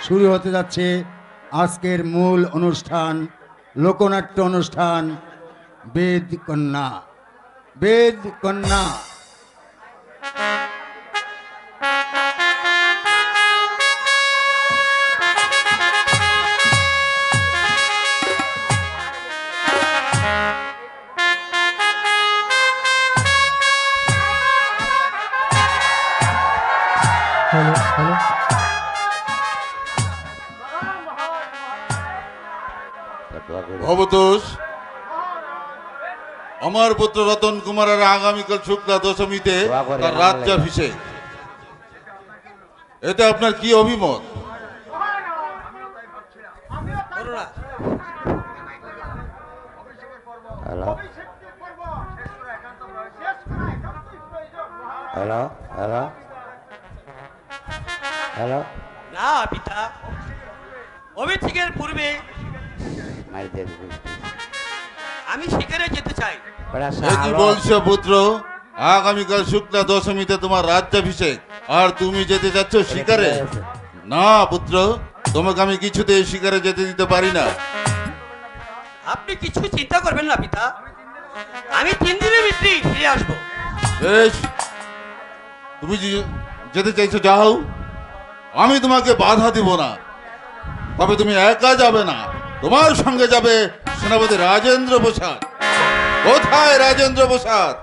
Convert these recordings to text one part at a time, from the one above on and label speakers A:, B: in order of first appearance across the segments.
A: শুরু হতে যাচ্ছে আজকের মূল অনুষ্ঠান, লোকনাট্য অনুষ্ঠান বেদ কন্যা। বেদ কন্যা
B: ভবতোষ, আমার পুত্র রতন কুমারের আগামীকাল শুক্লা দশমীতে তার রাজ্যাভিষেক, এতে আপনার কি অভিমত?
C: হ্যালো হ্যালো হ্যালো হ্যালো
D: না পিতা, অভিষেকের পূর্বে আমি শিকারে যেতে চাই।
B: কি বলছো পুত্র? আগামীকাল শুক্লা দশমীতে তোমার রাজ্যাভিষেক আর তুমি যেতে যাচ্ছ শিকারে? না পুত্র, তোমাকে আমি কিছুতে শিকারে যেতে দিতে পারি না।
D: আপনি কিছু চিন্তা করবেন না পিতা, আমি 3 দিনের ভিতরেই ফিরে আসবো।
B: বেশ, তুমি যেতে চাইছো যাও, আমি তোমাকে বাধা দিব না। তবে তুমি একা যাবে না, তোমার সঙ্গে যাবে সেনাপতি রাজেন্দ্র প্রসাদ। কোথায় রাজেন্দ্র প্রসাদ?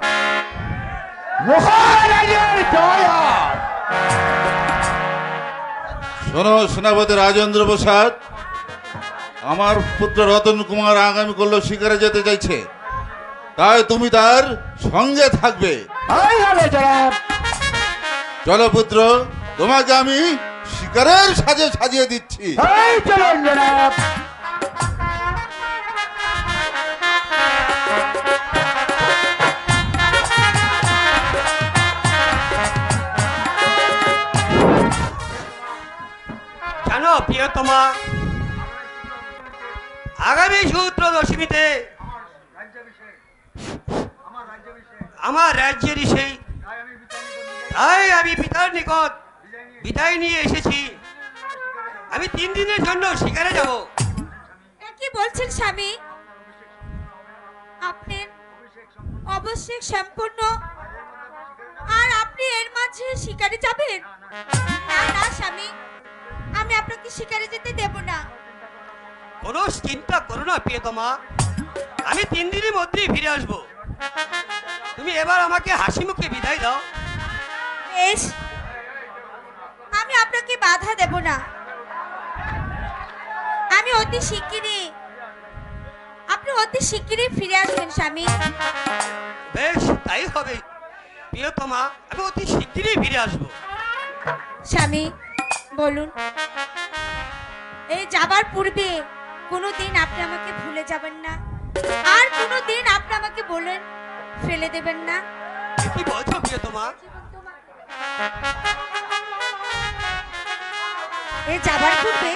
B: শোনো সেনাপতি রাজেন্দ্র প্রসাদ, আমার পুত্র রতন কুমার আগামীকাল শিকারে যেতে চাইছে, তাই তুমি তার সঙ্গে থাকবে। চলো পুত্র, তোমাকে আমি শিকারের সাজে সাজিয়ে দিচ্ছি।
D: জানো প্রিয়তমা, আগামী শুক্ল দশমীতে আমার রাজ্যের সেই, তাই আমি পিতার নিকট বিদায় নিয়ে এসেছি। আমি 3 দিনের জন্য শিকারে যাব।
E: কি বলছেন স্বামী? আপনার অবশ্যই সম্পূর্ণ, আর আপনি এর মাঝে শিকারে যাবেন? না না স্বামী, আমি আপনাকে শিকারে যেতে দেব না।
D: কোনো চিন্তা করো না প্রিয়তমা, আমি 3 দিনের মধ্যেই ফিরে আসবো। তুমি এবার আমাকে হাসি মুখে বিদায় দাও।
E: বেশ, আমি আপনাকে বাধা দেব না। আমি অতি শিগগিরই, আপনি অতি শিগগিরই ফিরে আসবেন স্বামী।
D: বেশ, তাই হবে প্রিয়তমা, আমি অতি শিগগিরই ফিরে আসবো।
E: স্বামী বলুন, এই যাবার পূর্বে কোনোদিন আপনি আমাকে ভুলে যাবেন না, আর কোনোদিন আপনি আমাকে বলেন ফেলে দেবেন না?
D: কি বলছো প্রিয়তমা?
E: এই যাবার পূর্বে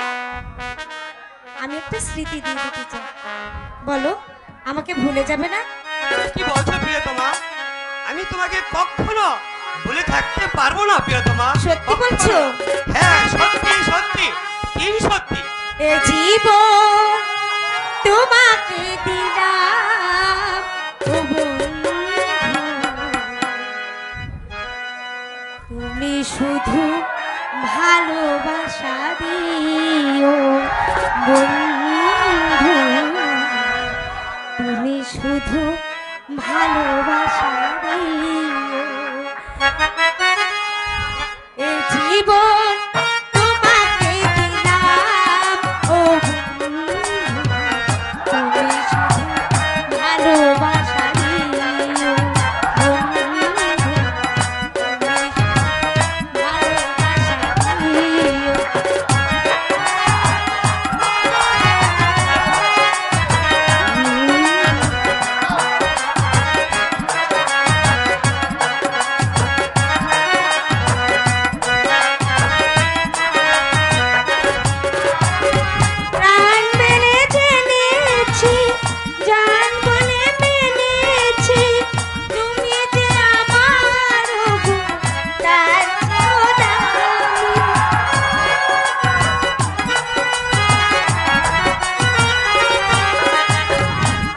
E: আমি একটা স্মৃতি দিয়ে দিতে চাই। বলো, আমাকে ভুলে যাবে না?
D: কি বলছো প্রিয়তমা? আমি তোমাকে কখনো ভুলে থাকতে পারবো না প্রিয়তমা।
E: সত্যি বলছো?
D: হ্যাঁ, সত্যি সত্যি, তিন সত্যি।
E: এ জীবন তোমাকে দিলাম, ও বন্ধু, তুমি শুধু ভালোবাসা দিও বন্ধু, তুমি শুধু ভালোবাসা দিও। এ জীবন তোমাকে দিলাম, ও বন্ধু, তুমি শুধু ভালোবাসা দিও বন্ধু, তুমি শুধু ভালোবাসা দিও। প্রাণ মেলে জেনেছি, জান বলে মেনেছি, তুমি যে আমার গো, তার চেয়েও দামি।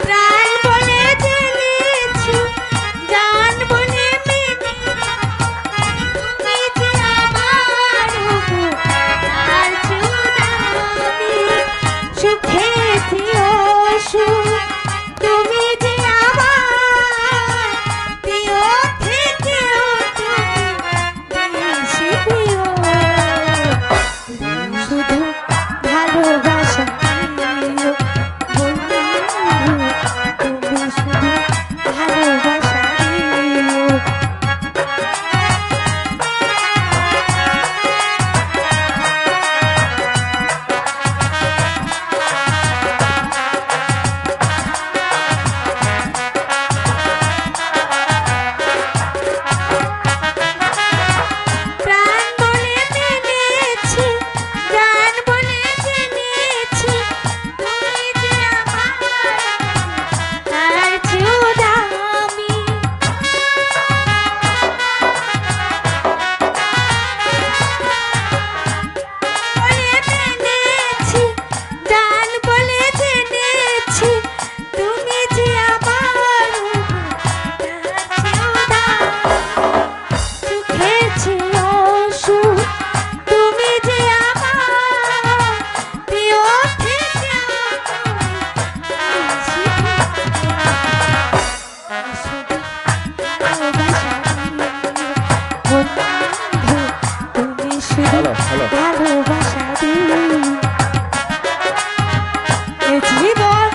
E: প্রাণ বলে জেনেছি, জান বলে মেনেছি, তুমি যে আমার গো, তার চেয়েও দামি। সুখে দিও সুখ, তুমি যে আমার প্রিয় থেকেও তুমি বেশি প্রিয়। তুমি শুধু ভালোবাসা দিও বন্ধু, তুমি শুধু ভালোবাসা দিও। প্রাণ বলে মেনেছি, জান বলে জেনেছি, তুমি যে আমার তার চেয়েও দামি। বলে মেনেছি, জান বলে জেনেছি, তুমি যে আমার তার চেয়েও দামি। সুখে ছিল সুখ, তুমি যে আমার প্রিয় থেকেও তুমি বেশি প্রিয়। শুধু ভালোবাসা দিও বন্ধু, তুমি শুধু ভালোবাসা দিও। এ জীবন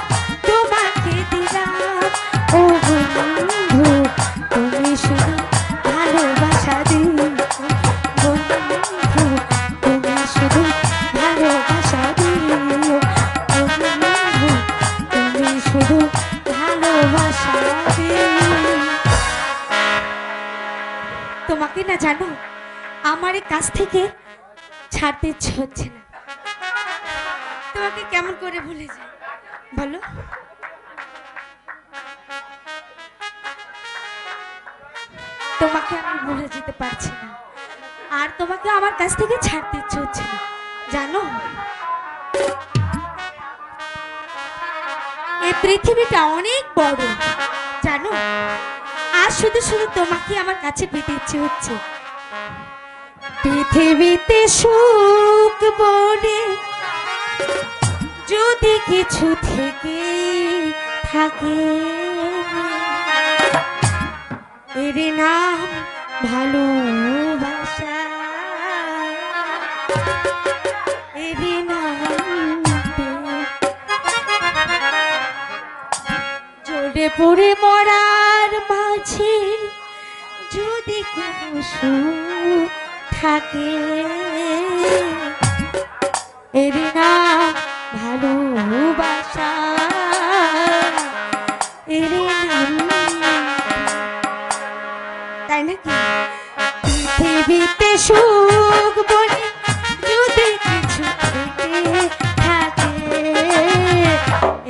E: তোমাকে দিলাম, ও বন্ধু, তুমি শুধু ভালোবাসা দিও বন্ধু, তুমি শুধু ভালোবাসা দিও বন্ধু, তুমি শুধু ভালোবাসা দিও। তোমাকে না জানো, আমার এই কাছ থেকে ছাড়তে ইচ্ছে হচ্ছে না। তোমাকে কেমন করে ভুলে যাই বলো? তোমাকে আমি ভুলে যেতে পারছি না, আর তোমাকে আমার কাছ থেকে ছাড়তে ইচ্ছে হচ্ছে না, জানো? এই পৃথিবীটা অনেক বড়, জানো? আর শুধু শুধু তোমাকে আমার কাছে পেতে ইচ্ছে হচ্ছে। পৃথিবীতে সুখ বলে যদি কিছু থেকে থাকে, এর নাম ভালোবাসা, এর নাম প্রেম। জ্বলে পড়ে মরার মাঝে যদি কোনো সুখ থাকে, এর নাম ভালোবাসা, এর নাম। তাই নাকি? পৃথিবীতে সুখ বলে যদি কিছু থেকে থাকে,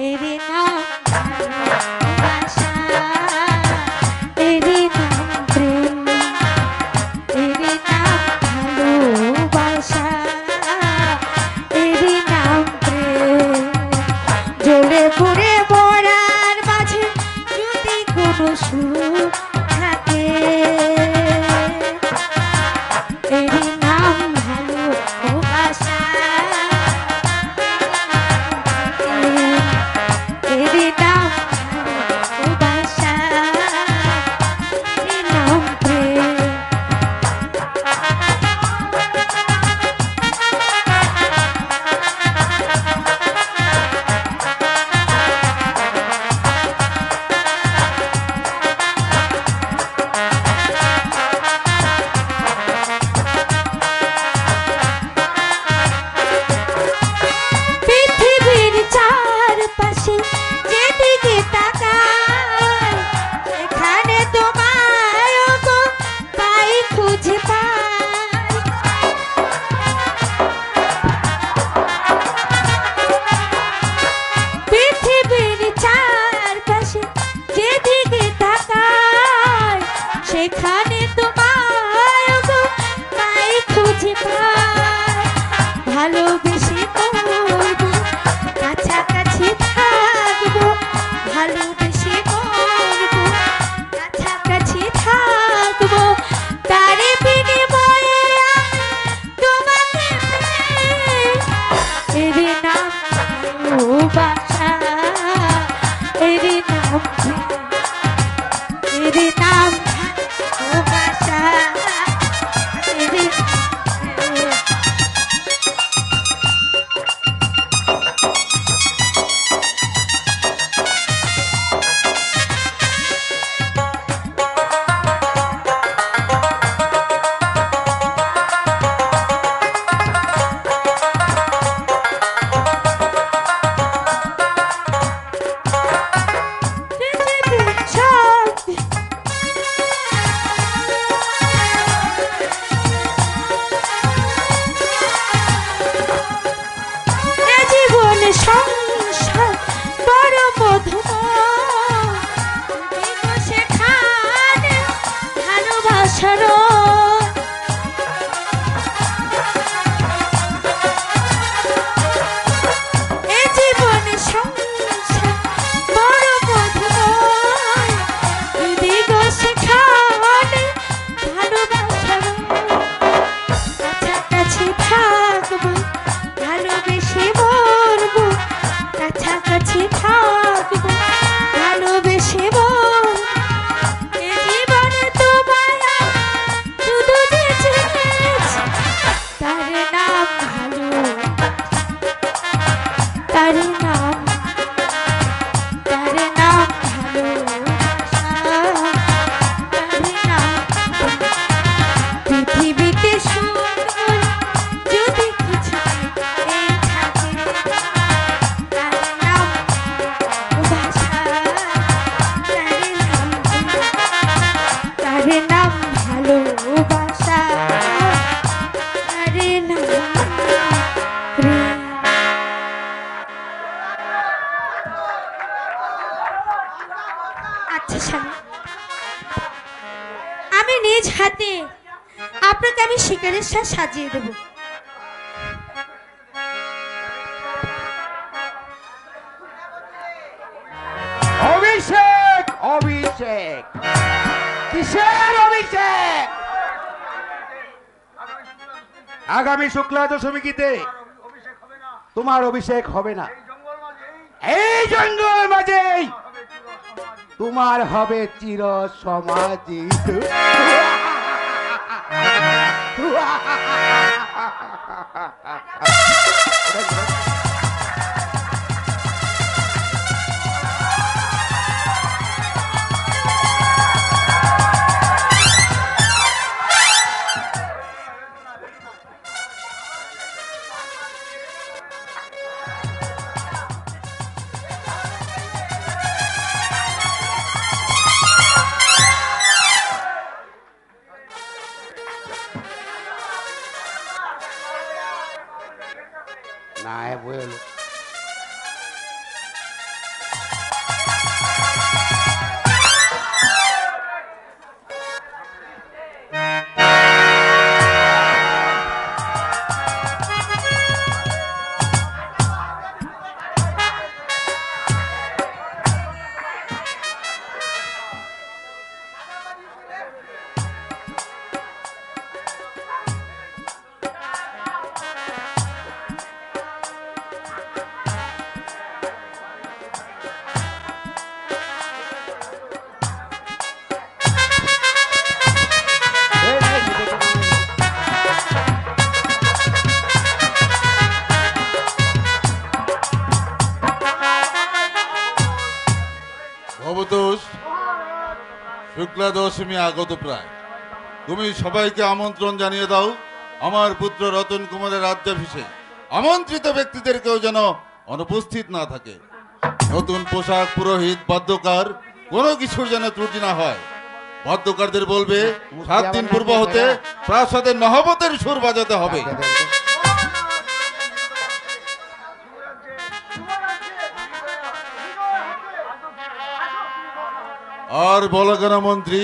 E: এর নাম ভালোবাসা, এর নাম প্রেম, এর নাম ভালোবাসা, এর নাম প্রেম। জ্বলে পুড়ে মরার মাঝে যদি কোনো সুখ থাকে, এর নাম ভালোবাসা, এর নাম ভালোবাসা, এর নাম প্রেম। পৃথিবীর চারপাশে যেদিকে তাকাই, সেখানে তোমায় গো পাই, খুঁজে পাই। পৃথিবীর চারপাশে যেদিকে তাকাই, সেখানে তোমায় গো পাই, খুঁজে পাই। ভালোবেসে মরবো, কাছাকাছি থাকবো, ভালোবেসে মরবো, কাছাকাছি থাকবো। তার বিনিময়ে তোমাকে এর নাম ভালোবাসা, এর নাম প্রেম, এর নাম ভালোবাসা, এর নাম প্রেম। পৃথিবীর সব এ জীবন সংসার বড় মধুময়, কিন্তু সেখানে ভালোবাসার এ জীবন সংসার বড় মধুময়, যদি গো সেখানে ভালোবাসার কাছাকাছি থাকবো, ভালোবেসে মরবো, কাছাকাছি থাকবো, ভালোবেসে মরবো। এ জীবনে তোমায় শুধু যে চেয়েছি, তার নাম ভালো, তার নাম, তার নাম ভালোবাসা, তার নাম। পৃথিবীতে সুখ বলে যদি কিছু থেকে থাকে, তার নাম ভালোবাসা, তার নাম প্রেম, তার নাম ভালোবাসা, তার নাম প্রেম। আচ্ছা স্বামী, আমি নিজ হাতে আপনাকে আমি শিকারের সাথ সাজিয়ে দেব।
C: অভিষেক, অভিষেক, কিসের অভিষেক? আগামী শুক্লা দশমীতে তোমার অভিষেক হবে না। এই জঙ্গল মাঝেই তোমার হবে চির সমাধি। না বল
B: ভবতোষ, শুক্লা দশমী আগত প্রায়। তুমি সবাইকে আমন্ত্রণ জানিয়ে দাও আমার পুত্র রতন কুমারের রাজ্যাভিষেক। আমন্ত্রিত ব্যক্তিদের কেউ যেন অনুপস্থিত না থাকে। নতুন পোশাক, পুরোহিত, বাদ্যকার কোনো কিছুর যেন ত্রুটি না হয়। বাদ্যকারদের বলবে 7 দিন পূর্ব হতে প্রাসাদের নহবতের সুর বাজাতে হবে। আর বলো কেন মন্ত্রী,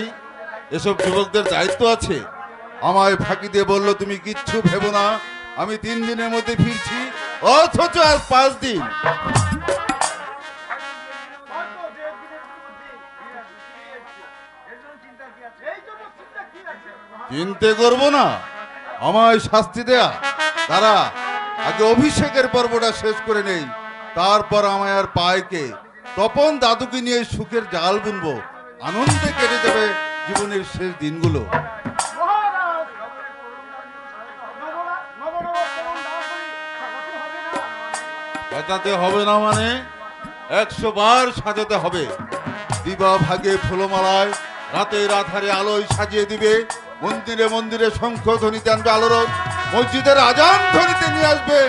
B: এসব যুবকদের দায়িত্ব আছে। আমায় ফাঁকি দিয়ে বললো তুমি কিচ্ছু ভেবো না, আমি 3 দিনের মধ্যে ফিরছি, অথচ আজ 5 দিন। চিন্তে করবো না, আমায় শাস্তি দেয়া তারা আগে অভিষেকের পর্বটা শেষ করে নেই, তারপর আমায় আর পায়কে তপন দাদুকে নিয়ে সুখের জাল বুনবো। আনন্দে কেটে যাবে জীবনের শেষ দিনগুলো। সাজাতে হবে না মানে 100 বার সাজাতে হবে। দিবা ভাগে ফুলমালায়, রাতের আধারে আলোয় সাজিয়ে দিবে। মন্দিরে মন্দিরে শঙ্খ ধ্বনিতে আনবে আলোড়ন, মসজিদের আজান ধ্বনিতে নিয়ে আসবে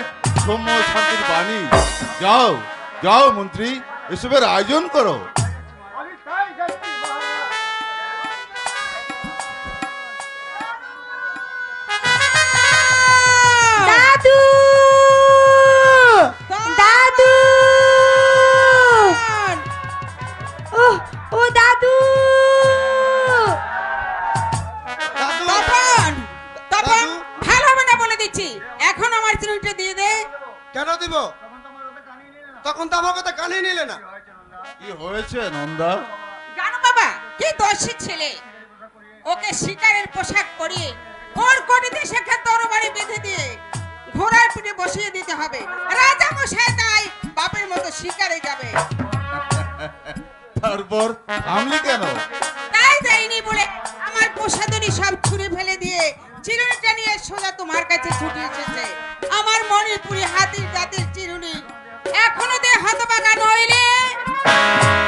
B: সৌম্য শান্তির বাণী। যাও যাও মন্ত্রী, এসবের আয়োজন করো।
E: দাদু, দাদু, ও দাদু,
D: তপন,
F: ভালো হবে না বলে দিচ্ছি। এখন আমার চিরুনিটা দিয়ে দে।
D: কেন দিব? তখন তো আমার কথা কানে নিলে না।
B: কি হয়েছে নন্দা?
F: জানো বাবা, কি দোষী ছেলে। ওকে শিকারের পোশাক পরিয়ে ওর কোটিতে শেখা তরবারি বেঁধে দিয়ে ঘোড়ার পিঠে বসিয়ে দিতে হবে। রাজা মশাই তাই বাপের মতো শিকারে যাবে।
B: তারপর থামলি কেন?
F: তাই যাইনি বলে আমার পোশাদরি সব ছুঁড়ে ফেলে দিয়ে চিরুনিটা নিয়ে সোজা তোমার কাছে ছুটে এসেছে। আমার মণিপুরি হাতির জাতির চিরুনি এখনো দে হতবাগা নইলে।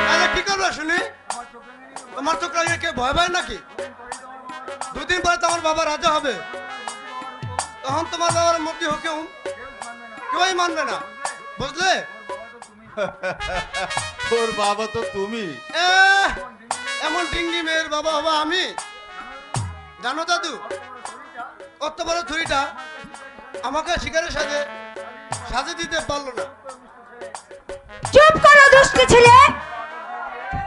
D: তাহলে কি করবে শুনি? তোমার চোখ লাগিয়ে কে ভয় পায় নাকি? 2 দিন পরে তোমার বাবা রাজা হবে, তখন তোমার বাবার মূর্তি হুকুম কেউই মানবে না, বুঝলে?
B: তোর বাবা তো তুমি।
D: এমন ডিঙ্গি মেয়ের বাবা হবো আমি? জানো দাদু, কত বড় ছুরিটা আমাকে শিকারের সাথে সাজে দিতে পারলো না।
E: চুপ করো দুষ্ট ছেলে।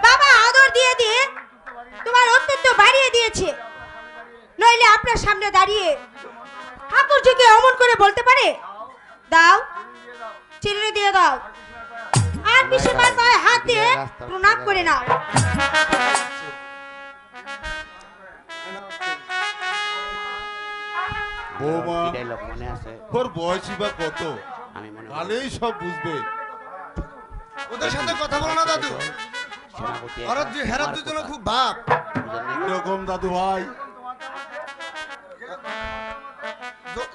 E: বাবা আদর দিয়ে দিয়ে তোমার অত্যন্ত বাড়িয়ে দিয়েছে, নইলে আপনার সামনে দাঁড়িয়ে ঠাকুরজিকে অমন করে বলতে পারে? দাও, চিরুনি দিয়ে দাও, আর পিসে মাথায় হাত দিয়ে প্রণাম করে নাও।
B: বৌমা,
C: মনে আছে?
B: ওর বয়সই বা কত?
C: আমি মনে
B: কালেই সব বুঝবে।
D: ওদের সাথে কথা বলো না দাদু।
C: সেনাপতি
D: ওরা হেরার দুজনে খুব ভাব।
B: এরকম দাদু ভাই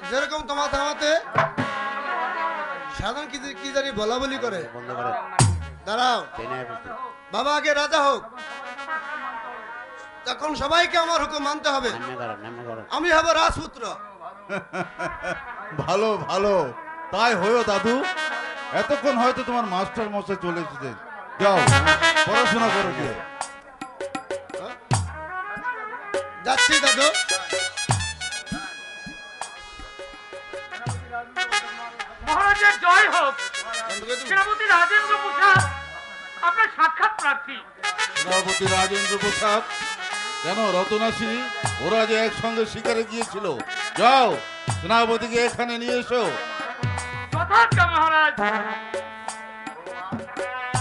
D: যেরকম তোমার থামাতে সাধারণ কি জানি বলা বলি করে।
C: বন্ধ করে
D: দাঁড়াও, বাবা আগে রাজা হোক, তখন সবাইকে আমার হুকুম মানতে হবে। আমি হব রাজপুত্র।
B: ভালো ভালো, তাই হয়েও দাদু। এতক্ষণ হয়তো তোমার মাস্টার মশাই চলে এসেছে, যাও পড়াশোনা করো গিয়ে।
D: যাচ্ছি দাদু।
G: মহারাজের জয় হোক। সেনাপতি রাজেন্দ্র প্রসাদ আপনার সাক্ষাৎ প্রার্থী।
B: সেনাপতি রাজেন্দ্র প্রসাদ কেন? রতনাশ্রী ওরা যে একসঙ্গে শিকারে গিয়েছিল, যাও সেনাপতিকে এখানে নিয়ে এসো।
G: যথাজ্ঞা মহারাজ।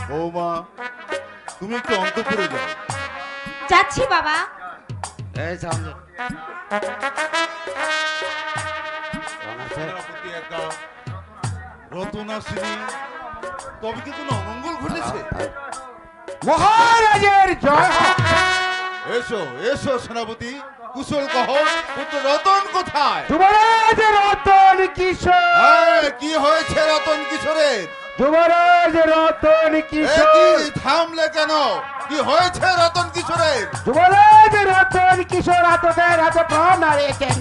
B: বৌমা, তুমি একটু অন্তঃপুরে যাও।
E: যাচ্ছি বাবা।
C: এই সামনে
B: সেনাপতি একা, রতনাশ্রী, তবে কি কোনো অমঙ্গল ঘটেছে?
C: মহারাজের জয় হোক।
B: এসো এসো সেনাপতি, কুশল কহ, পুত্র রতন কোথায়?
C: যুবরাজ রতন কিশোর।
B: কি হয়েছে রতন কিশোরের?
C: যুবরাজ রতন
B: এ
C: কিশোর।
B: কি থামলে কেন? কি হয়েছে রতন কিশোরের?
C: যুবরাজ রতন কিশোর আতদের হাতে প্রাণ হারিয়েছেন।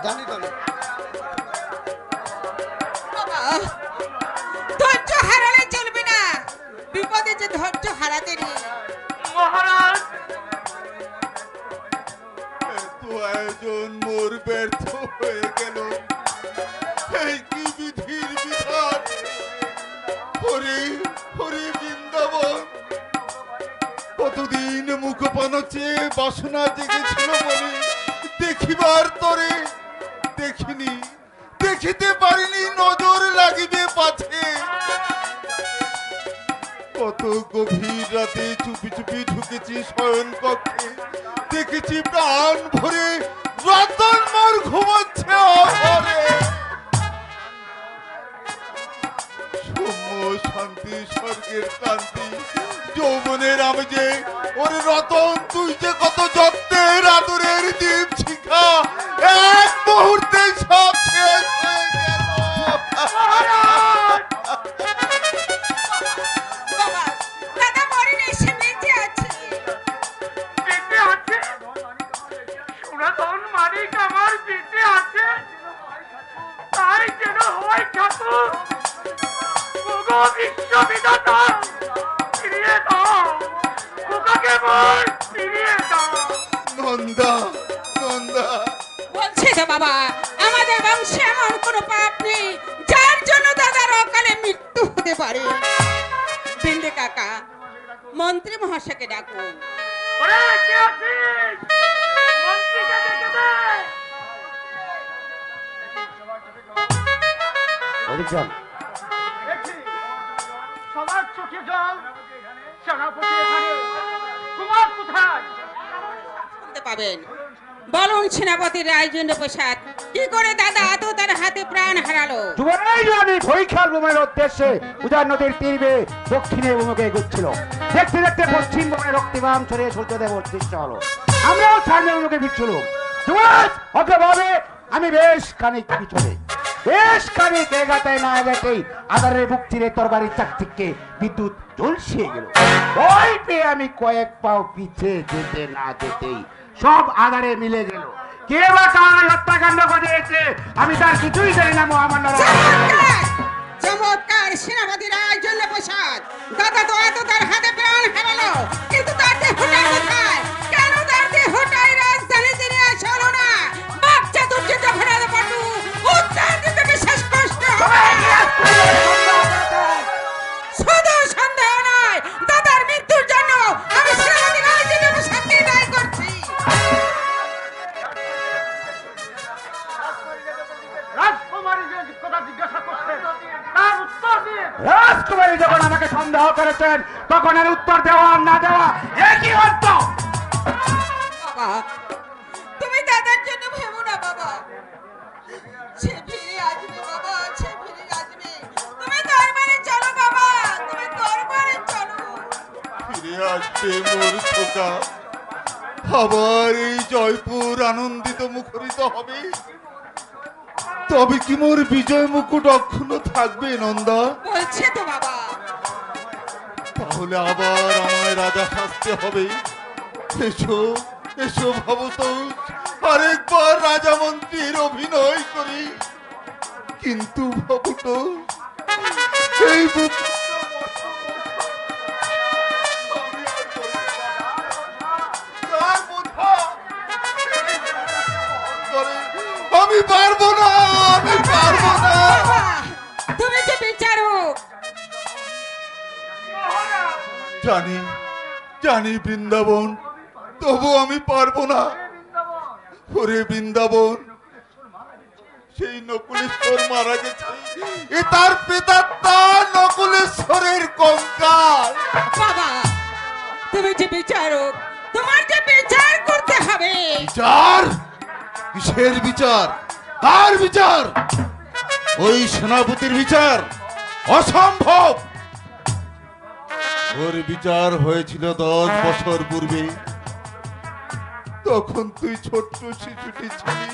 D: জানি তো না।
F: বাবা, ধৈর্য হারালে চলবে না। বিপদে যে ধৈর্য হারাতে নেই।
G: মহারাজ,
B: এত আয়োজন মোর ব্যর্থ হয়ে গেল। এই কি বিধির বিধান! হরি হরি বৃন্দাবন, কতদিন মুখপান চেয়ে বাসনা জেগেছিল বলে দেখিবার তরে দেখিনি, দেখিতে পারিনি, নজর লাগিবে পাছে। কত গভীর রাতে চুপি চুপি ঢুকেছি শয়ন কক্ষে, দেখেছি প্রাণ ভরে রতন মোর ঘুমোচ্ছে অঘরে। সৌম্য শান্তি স্বর্গের কান্তি যৌবনের আমি যে, ওরে রতন তুই যে কত যত্নের আদরের দীপ শিখা, এক মুহূর্তে সব শেষ হয়ে গেল।
F: বাবা, দাদা মরেনি, সে বেঁচে আছে।
G: বেঁচে আছে? সনাতন মানিক আমার বেঁচে আছে? তাই যেন হয় ঠাকুর। ওগো বিশ্ববিধাতা, ফিরিয়ে দাও খোকাকে, মোর ফিরিয়ে দাও।
B: নন্দা নন্দা,
F: বলছি তো বাবা, আমাদের বংশে এমন কোনো পাপ নেই যার জন্য দাদার অকালে মৃত্যু হতে পারে। বিন্দু কাকা, মন্ত্রী মহাশয়কে ডাকুন।
G: ওরে কে আছিস? মন্ত্রীকে ডেকে দে। দেখি সবার চোখে জল। সেনাপতি এখানে, কুমার কোথায়?
F: শুনতে পাবেন। বলুন সেনাপতি রাজেন্দ্র প্রসাদ, কি করে দাদা আততার হাতে প্রাণ হারালো?
C: যুবরাজ আমি বৈখাল ভূমের উদ্দেশ্যে উজান নদীর তীরে দক্ষিণে ভূমিকে এগুচ্ছিল। দেখতে দেখতে পশ্চিম ভূমে রক্তিমাম ছড়িয়ে সূর্যদেব দৃশ্য হলো। আমরাও সামনে ভূমিকে ফিরছিলাম। যুবরাজ অগ্রভাবে আমি বেশ খানিক পিছনে, বেশ খানিক এগাতায় না এগাতেই আদারের বুক চিরে তরবারির চাকচিককে বিদ্যুৎ ঝলসিয়ে গেল। ভয় পেয়ে আমি কয়েক পাও পিছে যেতে না যেতেই সব আদারে মিলে গেল। কে বা কার হত্যাকাণ্ড ঘটিয়েছে আমি তার কিছুই জানি না মহামান্য
F: চমৎকার! চমৎকার সেনাপতি রাজেন্দ্র প্রসাদ, দাদা তো আততার হাতে প্রাণ হারালো, কিন্তু তার দেহটা কোথায়? কেন তার দেহটাই রাজধানীতে নিয়ে আসা হলো না? বাচ্চা দুর্জিত ভরাদ পাটু উত্তর দিতে বিশেষ কষ্ট হবে। শুধু সন্দেহ নয়, দাদার মৃত্যুর জন্য আমি সেনাপতি রাজেন্দ্র প্রসাদকে দায়ী করছি।
G: রাজকুমারী যে কথা জিজ্ঞাসা করছে তার উত্তর দিয়ে।
C: রাজকুমারী যখন আমাকে সন্দেহ করেছেন তখন এর উত্তর দেওয়া আর না দেওয়া একই অর্থ।
F: বাবা তুমি দাদার জন্য ভেবো না বাবা, সে ফিরে আসবে বাবা, সে ফিরে আসবে। তুমি দরবারে চলো বাবা, তুমি দরবারে চলো।
B: ফিরে আসবে মোর খোকা, আবার এই জয়পুর আনন্দিত মুখরিত হবে। তবে কি মোর বিজয় মুকুট অক্ষুণ্ণ থাকবে নন্দা?
F: বলছে তো বাবা।
B: তাহলে আবার আমায় রাজা সাজতে হবে। এসো এসো ভবতোষ, আরেকবার রাজা মন্ত্রীর অভিনয় করি। কিন্তু ভবতোষ, এই বুক আমি পারবো না, আমি পারবো না।
F: বাবা তুমি যে বিচারক।
B: জানি জানি বৃন্দাবন, তবু আমি পারবো না। ওরে বৃন্দাবন, সেই নকুলেশ্বর মারা গেছে, এ তার প্রেতাত্মা নকুলেশ্বরের কঙ্কাল।
F: বাবা তুমি যে বিচারক, তোমার যে বিচার করতে হবে।
B: বিচার? কিসের বিচার? কার বিচার? ওই সেনাপতির বিচার? অসম্ভব। ওর বিচার হয়েছিল 10 বছর পূর্বে। তখন তুই ছোট্ট শিশুটি ছিলি,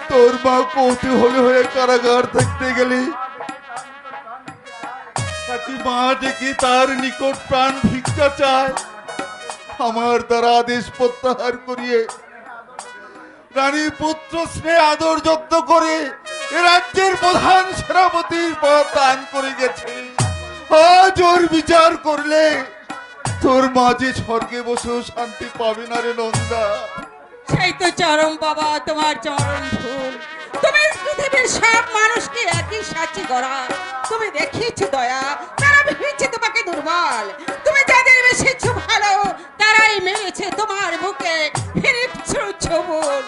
B: তোর মা কৌতূহলী হয়ে কারাগার থাকতে গেলি। তাকে মা ডেকে তার নিকট প্রাণ ভিক্ষা চায়। আমার দ্বারা আদেশ প্রত্যাহার করিয়ে রানী পুত্র স্নেহ আদর যত্ন করে এ রাজ্যের প্রধান সেনাপতির পদ দান করে গেছে। আজ ওর বিচার করলে তোর মাঝে স্বর্গে বসেও শান্তি পাবে না রে নন্দা।
F: সেই তো চরম বাবা, তোমার চরম ভুল। তুমি পৃথিবীর সব মানুষকে একই সাথে গড়া। তুমি দেখিয়েছো দয়া, তারা ভেবেছে তোমাকে দুর্বল। তুমি যাদের বেশিছো ভালো, তারাই মেরেছে তোমার বুকে ফিরেছো ছবল।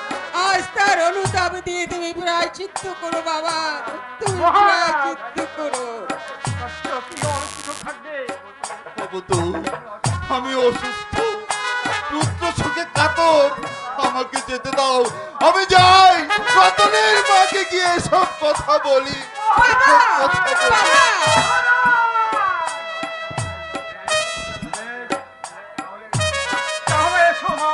F: আজ তার অনুতাপ দিয়ে তুমি প্রায়শ্চিত্ত করো বাবা, তুমি প্রায়শ্চিত্ত করো।
B: তো আমি অসুস্থ, পুত্র শোকে কাতর, আমাকে যেতে দাও। আমি যাই, রতনের মাকে গিয়ে সব কথা বলি।
F: বাবা, বাবা।
G: তাহলে এসো মা,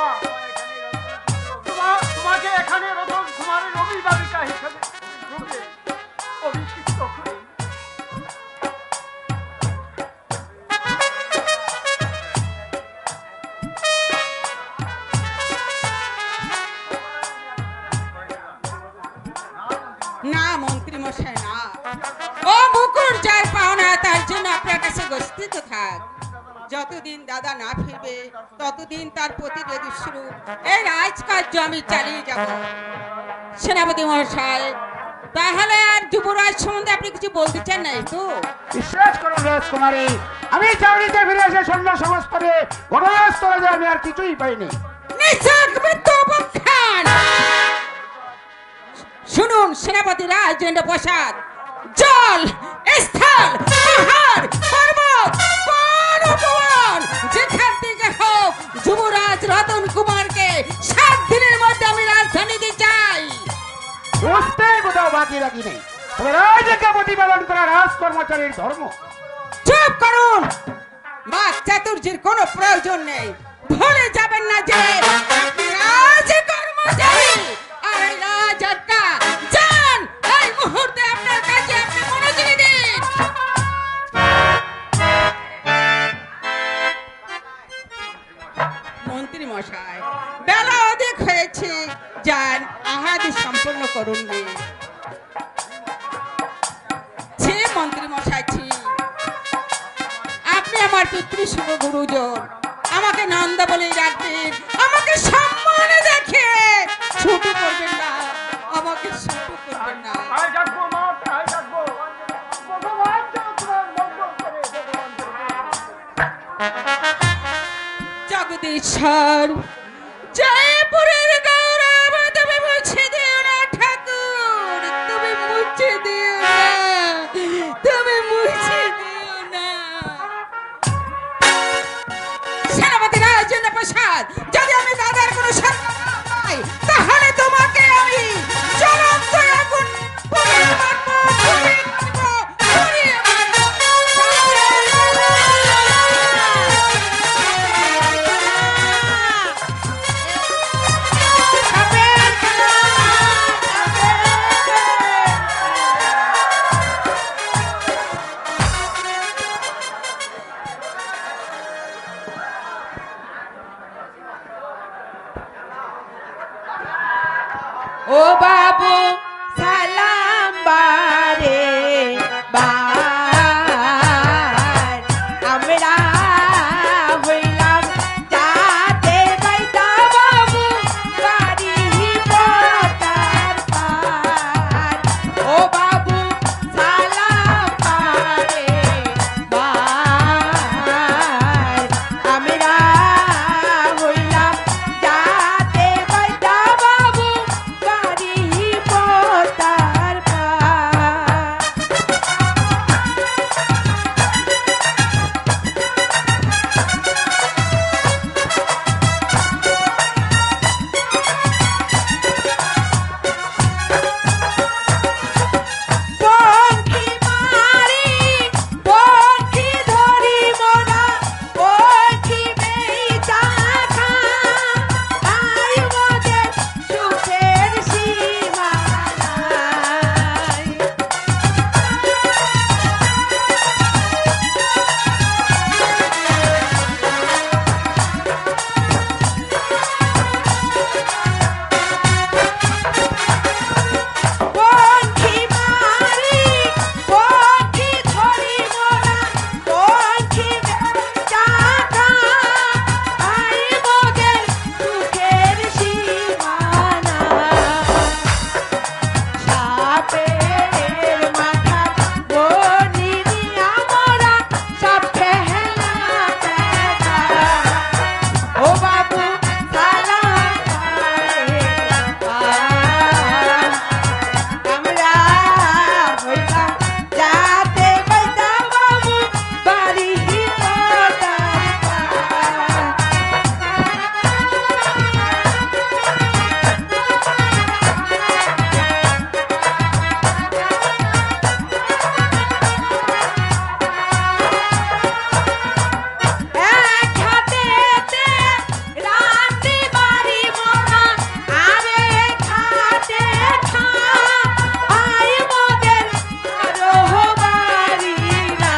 G: তোমাকে এখানে রতন কুমারের অভিভাবিকা হিসেবে অভিষিক্ত করি।
F: না মন্ত্রী মশাই না, ও মুকুট যার পাওনা তার জন্য আপনার কাছে গচ্ছিত থাক। যতদিন দাদা না ফিরবে ততদিন তার প্রতিনিধি শুরু এই রাজকার্য আমি চালিয়ে যাব। সেনাপতি মশাই, তাহলে আর যুবরাজ সম্বন্ধে আপনি কিছু বলতে চান নাই তো?
C: বিশ্বাস করুন রাজকুমারী, আমি চাকরিতে ফিরে এসে সন্ধ্যা সমস্তরে ঘটনাস্থলে আমি আর কিছুই পাইনি।
F: নিছক মৃত্যু অপখ্যান। শুনুন সেনাপতি রাজেন্দ্র প্রসাদ, জল, স্থল, পাহাড়, পর্বত, বন, উপবন, যেখান থেকে হোক যুবরাজ রতন কুমারকে 7 দিনের মধ্যে আমি রাজধানীতে চাই।
C: বুঝতে কোথাও বাকি রাখি নেই, তবে রাজকে প্রতিপালন করা রাজকর্মচারীর ধর্ম।
F: চুপ করুন, বাক চাতুর্যের কোনো প্রয়োজন নেই। ভুলে যাবেন না যে আপনি রাজকর্মচারী আর এই রাজাজ্ঞা। যান, এই মুহূর্তে আপনার কাছে আপনি মনোযোগী দিন। মন্ত্রী মশাই, বেলা অধিক হয়েছে, যান আহার সম্পূর্ণ করুন। ছি মন্ত্রী মশাই, ছি। আপনি আমার পিতৃশুভ গুরুজন, আমাকে নন্দ বলেই রাখবেন, আমাকে সম্মান দেখে ছোট করবেন না, আমাকে ছোট করবেন না।
G: তাই ডাকবো মা, তাই ডাকবো। ভগবান যেন তোমার মঙ্গল করে, ভগবান যেন।
F: জগদীশ্বর, জয়পুরের গৌরব তুমি মুছে দিও না ঠাকুর, তুমি মুছে দিও না, তুমি মুছে দিও না। রাজামশাই, যদি আমি দাদার কোনো সন্তান না পাই, তাহলে তোমাকে আমি জ্বলন্ত আগুন পুড়িয়ে মারবো, পুড়িয়ে মারবো, পুড়িয়ে মারবো। ও বাবু সালাম বারে বার, আমরা হইলাম যাতে বাইতা বাবু বাড়ি পতার পার। ও বাবু সালাম বারে বার, আমরা হইলাম যাতে বাইতা বাবু বাড়ি পতার পার। পঙ্খী মারি পঙ্খী ধরি মোরা, পঙ্খী বেচা খাই মোদের সুখের সীমা নাই। পঙ্খী মারি পঙ্খী ধরি মোরা, পঙ্খী বেচা খাই মোদের সুখের সীমা নাই। সাপের মাথা বনি আমরা সব খেলা দেখা। ও বাবু সালাম বারে বার, আমরা হইলাম যাতে বাইতা বাবু বাড়ি পতার পার। এক হাতেতে রাতে বাড়ি মোরা, আরে খাতে খাই মোদের আরো বাড়ি না।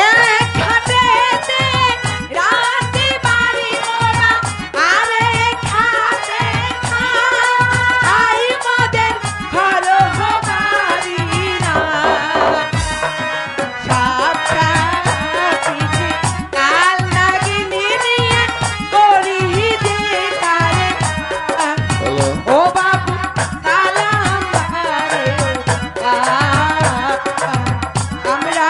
F: এক হাতেতে রাতে বাড়ি মোরা, আরে খাতে খাই মোদের ঘর বাড়ি না। সাপটা পিঠে কাল নাগিনী নিয়ে করি যে তারে পার। ও বাবু সালাম বারে বার, আমরা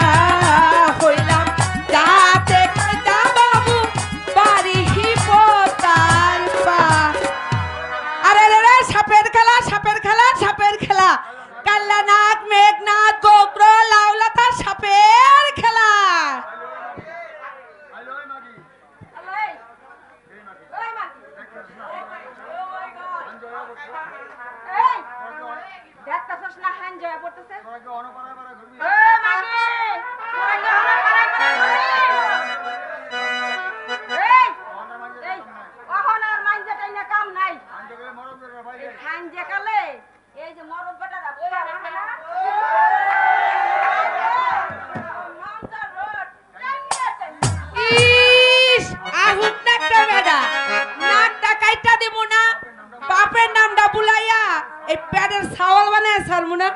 F: হইলাম যাতে বাইতা বাবু বাড়ি পতার পার। আরে রে রে, সাপের খেলা সাপের খেলা সাপের খেলা, কাল্লা নাগ মেঘনাথ গোগ্র লাউলাতা সাপের খেলা।
E: এই যে মরদ বেটারা বইয়া রাখে না,
F: ইস আহুত নাকটা বেডা, নাকটা কাইটা দিব না, বাপের নামটা বুলাইয়া এই প্যাডের ছাওয়াল বানায় ছাড়মু না।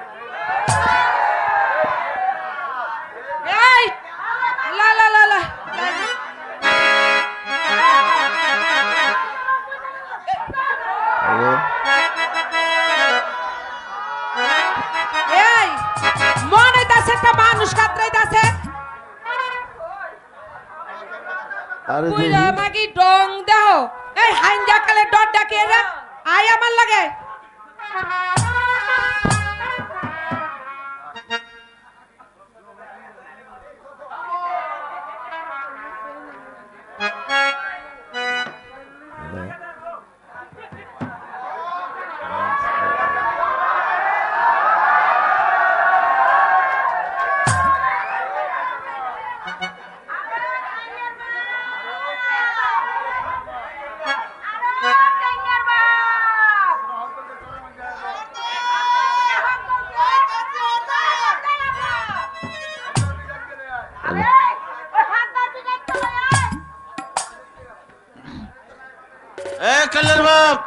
F: এই লা লা লা লা, এই মনে হইতাছে একটা মানুষ কাতরাইতাছে।
H: আরে
F: বুইলা মাগি ডং দেহ, এই হাইন্দা কালে ডড্ডা আয় আমার লাগে।
H: कल्याण बाप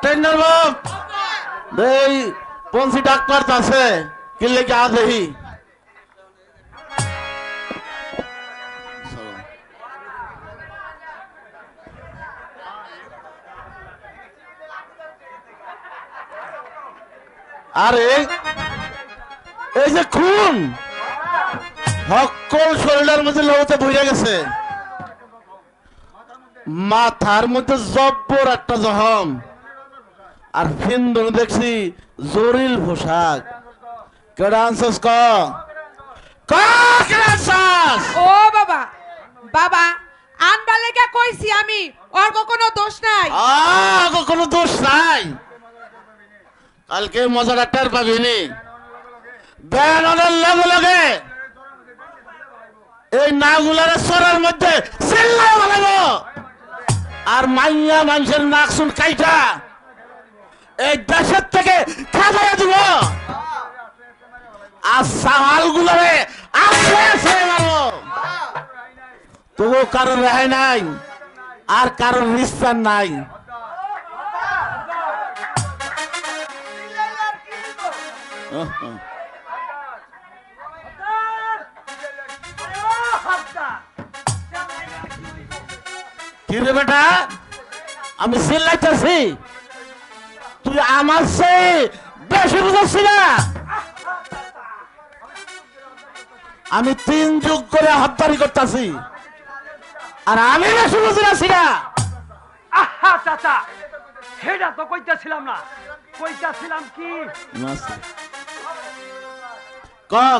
H: टेंडर बाप এই পঞ্চি ডাক্তার আছে কি লেগে আজ এই আরে এই যে খুন সকল শরীরের মধ্যে লোহতে ভরে গেছে মাথার মধ্যে জব্বর একটা জখম আর ফিন্দন দেখছি জরিল পোশাক কেডা আনছস ক কেডা আনছস
F: ও বাবা বাবা আনবা লেগে কইছি আমি ওর কোনো দোষ নাই
H: কোনো দোষ নাই কালকে মজাটা টের পাবিনি বেনানের লগে লগে এই নাগুলার সরের মধ্যে চিল্লাই বলাবো আর মাইয়া মানুষের নাক শুন কাইটা এই দেশের থেকে খাজাইয়া দিব আর সাওয়াল গুলারে আসে আসে মারো তবু কারোর রেহাই নাই আর কারোর নিস্তার নাই কি রে বেটা আমি চিল্লাইতেছি তুই আমার চেয়ে বেশি বুঝাচ্ছি না আমি 3 যুগ করে হত্যারি করতেছি আর আমি বেশি বুঝাচ্ছি না
G: আহা চাচা হেডা তো কইতাছিলাম না কইতাছিলাম কি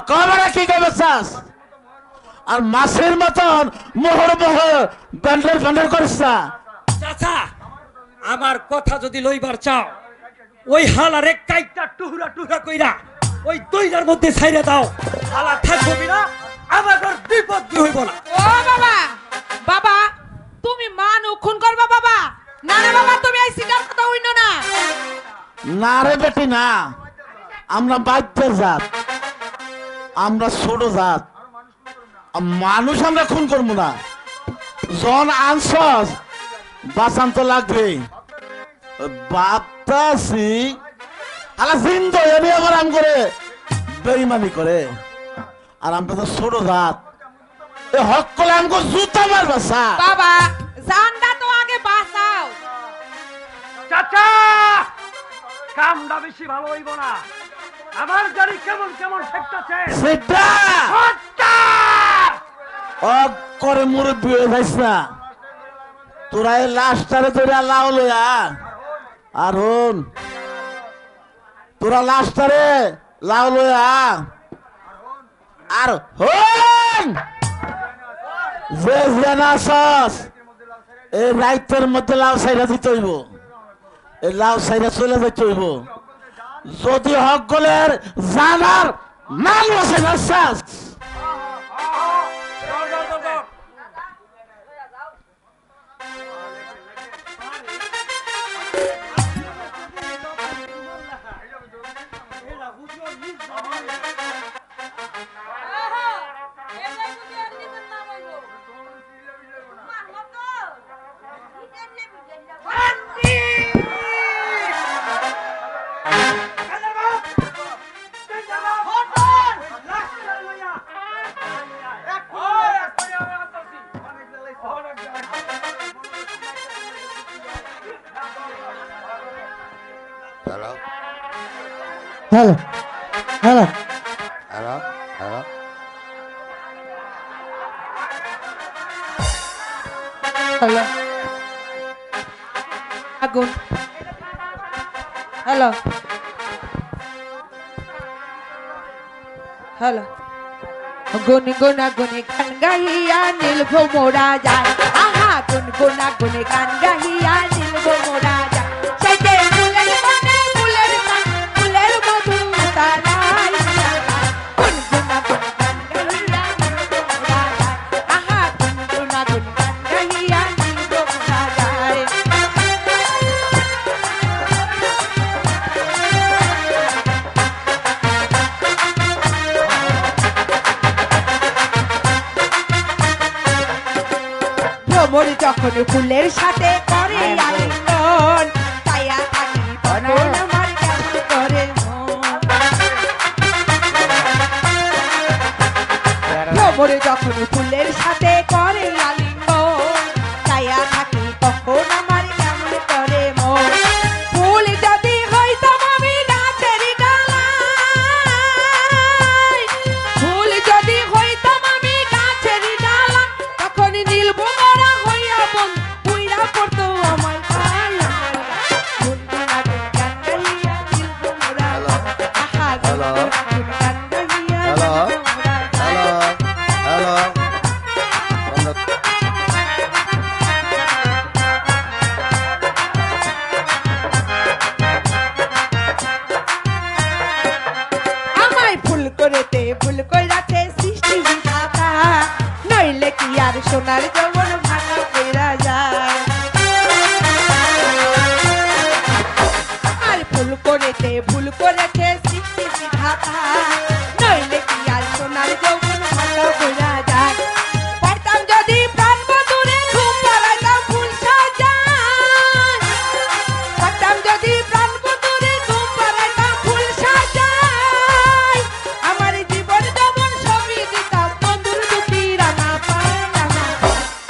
H: কবে কি কবে চাস আর মাছের মতন মোহর মোহর ব্যান্ডেল ব্যান্ডেল করিস না
I: চাচা আমার কথা যদি লইবার চাও ওই হালারে কাইটা টুহরা টুহরা কইরা ওই দইটার মধ্যে ছাইরা দাও হালা থাকবো না আমাদের বিপদ হইব না
F: ও বাবা বাবা তুমি মানু খুন করবা বাবা না না বাবা তুমি এই সিগার কথা হইনো না
H: না রে বেটি না আমরা বাচ্চার জাত আমরা ছোট জাত মানুষ আমরা খুন করবো না জন আনছস বাঁচান তো লাগবে বাতাসি আলা জিন্দো এনে আবার আম করে বেইমানি করে আর আমরা তো ছোট জাত এ হক করলে আমগো জুতা মারবা সা
F: বাবা জানটা তো আগে বাঁচাও
G: চাচা কামটা বেশি ভালো হইব না আমার গাড়ি কেমন কেমন ঠেকতাছে
H: সেটা অগ করে মুরব্বি হয়ে যাইস না তোরা এই লাশটারে ধরে লাও লইয়া আর হন তোরা লাশটারে লাও লইয়া আর হন যে জানাসস এই রাইতের মধ্যে লাউ সাইরা দিতে হইব এই লাউ সাইরা চলে যাইতে হইব যদি হক গলের জানার মান বসে বিশ্বাস
A: hello hello hello hello hello
F: আগুন হ্যালো হ্যালো গুনগুন আগুনে গান গাহিয়া নীল ভোমরা যায় আহা গুনগুন আগুনে গান গাহিয়া নীল ভোমরা যায় সেজে ফুলের বনে ফুলের গান ফুলের মধু তারাই গুনগুন আগুনে গান গাহিয়া নীল ভোমরা যায় আহা গুনগুন আগুনে গান গাহিয়া নীল ভোমরা যায় ভ্রমর যখন ফুলের সাথে করে আলিঙ্গন ছায়া থাকি তখন আমার কেমন করে মন। ভ্রমর যখন ফুলের সাথে করে আলিঙ্গন ছায়া থাকি তখন আমার কেমন করে মন। ফুল যদি হইতাম আমি গাছের ডালায়, ফুল যদি হইতাম আমি গাছের ডালায়, তখন নীল ভোমরা হইয়া বন পুইরা পড়তো আমার গায়ে। গুনগুনা গুনগান গাহিয়া নীল ভোমরা যায়, আহা গুনগুনা গুনগান গাহিয়া নীল ভোমরা যায়। আমায় ফুল করেতে ফুল কইরাতে সৃষ্টি বিধাতা, নইলে কি আর সোনার যৌবন ভাঙা কইরা যায়। আর ফুল করেতে ভুল করেছে সৃষ্টি বিধাতা, নইলে কি আর সোনার যৌবন ভাঙা কইরা যায়। পারতাম যদি প্রাণ বন্ধুরে ঘুম পাড়াইতাম ফুল সাজায়, পারতাম যদি প্রাণ বন্ধুরে ঘুম পাড়াইতাম ফুল সাজায়, আমার জীবন যৌবন সবই দিতাম বন্ধুর দুটি রাঙা পায় রাঙা।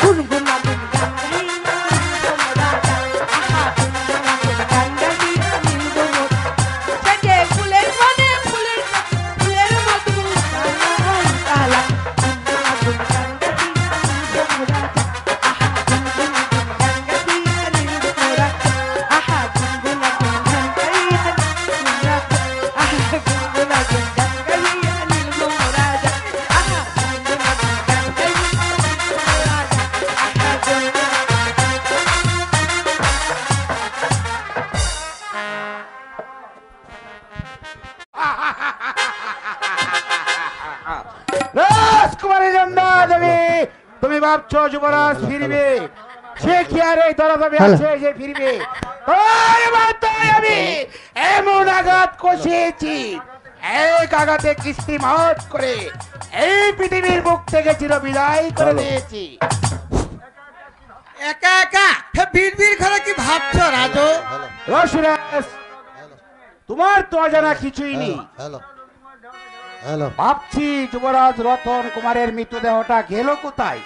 F: গুনগুনা গুনগান গাহিয়া নীল ভোমরা যায়, আহা গুনগুনা গুনগান গাহিয়া নীল ভোমরা যায়। সেজে ফুলের বনে ফুলের ফুলের মধু তারাই তালা। গুনগুনা গুনগান গাহিয়া নীল ভোমরা যায়, আহা গুনগুনা গুনগান গাহিয়া নীল ভোমরা যায়, আহা গুনগুনা গুনগান গাহিয়া নীল ভোমরা যায়, আহা গুনগুনা গুনগান গাহিয়া নীল ভোমরা যায়, আহা গুনগুনা গুনগান গাহিয়া নীল ভোমরা যায়, আহা গুনগুনা।
C: রাজকুমারী নন্দা দেবী, তুমি ভাবছো যুবরাজ ফিরবে? সে কি আর এই দরদামে আছে যে ফিরবে? ওই মাথায় আমি এমন আঘাত কষিয়েছি, এক আঘাতে কিস্তি মাত করে এই পৃথিবীর বুক থেকে চির বিদায় করে দিয়েছি।
D: একা একা বীর ঘরে কি ভাবছো রাজু?
C: রসুরাজ, তোমার তো অজানা কিছুই নেই। ভাবছি যুবরাজ রতন কুমারের মৃতদেহটা গেল কোথায়?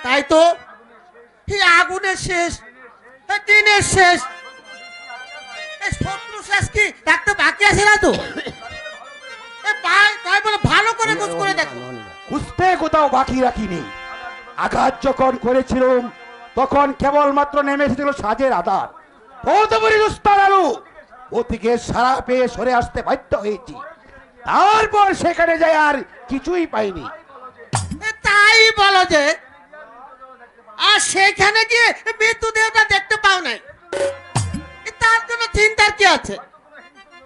D: তাই তো, এই আগুনের শেষ, এই দিনের শেষ, এই শত্রু শেষ কি দেখতে বাকি আছে না তো? তাই বলে ভালো করে খোঁজ করে দেখো।
C: খুঁজতে কোথাও বাকি রাখিনি। আঘাত যখন করেছিলাম তখন কেবলমাত্র নেমে এসেছিল সাজের আধার। কৌতবরী রুস্তার আলু ওদিকে সারা পেয়ে সরে আসতে বাধ্য হয়েছি। তারপর সেখানে যাই আর কিছুই পাইনি।
D: তাই বলো যে, আর সেখানে গিয়ে মৃত্যুদেহটা দেখতে পাও নাই, তার জন্য চিন্তার কি আছে?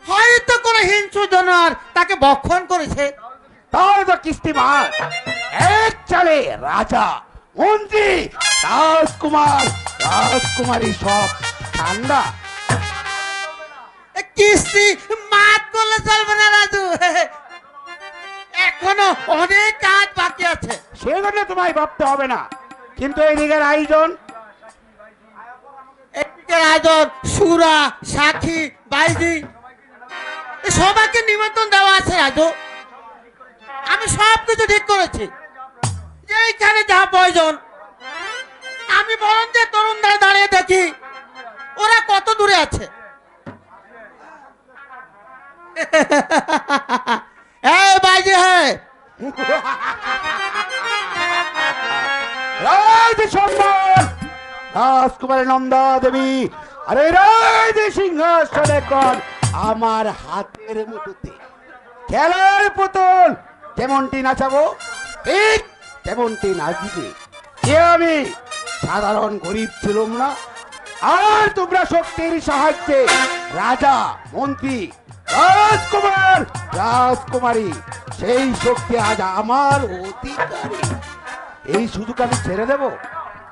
D: হয়তো কোনো হিংস্র জানোয়ার তাকে ভক্ষণ করেছে।
C: তাহলে তো কিস্তিমার এক চালে রাজা, মন্ত্রী, রাজকুমার, রাজকুমারী সব ঠান্ডা।
D: কিস্তি মাত করলে চলবে না রাজু, এখনো অনেক কাজ বাকি আছে।
C: সেজন্য তোমায় ভাবতে হবে না। কিন্তু এই দিকের আয়োজন,
D: এদিকের আয়োজন, সুরা, সাক্ষী, বাইজি সবাইকে নিমন্ত্রণ দেওয়া আছে রাজু। আমি সব কিছু ঠিক করেছি। যেইখানে যা প্রয়োজন আমি বরং যে তরুণদের দাঁড়িয়ে দেখি ওরা কত দূরে আছে। এই বাইজি, হ্যাঁ
C: রাজ সম্মান রাজকুমারী নন্দা দেবী আরে রাজ সিংহাসন এখন আমার হাতের মুঠোতে। খেলার পুতুল যেমনটি নাচাবো ঠিক তেমনটি নাচবে। কে আমি সাধারণ গরিব ছিলাম না, আর তোমরা শক্তির সাহায্যে রাজা মন্ত্রী রাজকুমার রাজকুমারী সেই শক্তি আজ আমার অধিকারী। এই সুযোগ আমি ছেড়ে দেব?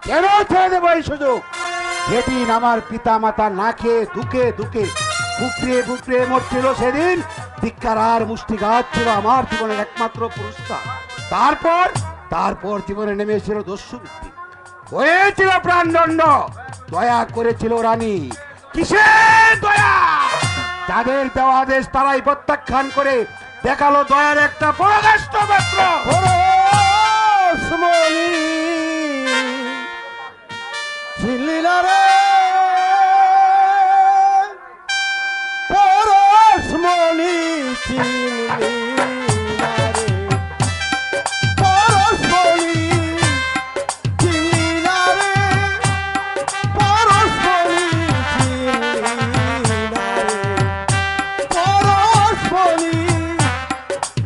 C: কেন ছেড়ে দেবো এই সুযোগ? যেদিন আমার পিতা মাতা না খেয়ে দুকে দুকে ফুকরিয়ে ফুকরিয়ে মরছিল, সেদিন ধিক্কার আর মুষ্টিঘাত ছিল আমার জীবনের একমাত্র পুরস্কার। তারপর তারপর জীবনে নেমে এসেছিল দস্যুবৃত্তি, হয়েছিল প্রাণদণ্ড, দয়া করেছিল রানী। কিসের দয়া? যাদের দেওয়া আদেশ তারাই প্রত্যাখ্যান করে দেখালো দয়ার একটা পরাকাষ্ঠ মাত্র।
G: পরশমণি চিনলি না রে, পরশমণি চিনলি না রে, পরশমণি চিনলি না রে, পরশমণি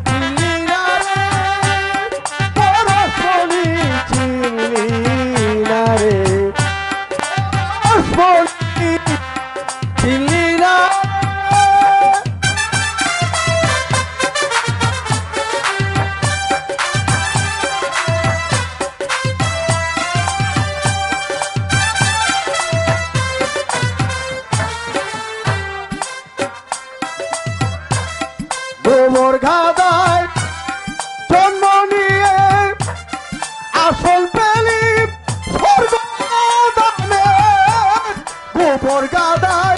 G: চিনলি না রে, পরশমণি চিনলি না রে, পরশমণি চিনলি না। গোবর গাদায় জন্ম নিয়ে আসল পেলি স্বর্গদানে, গোবর গাদায়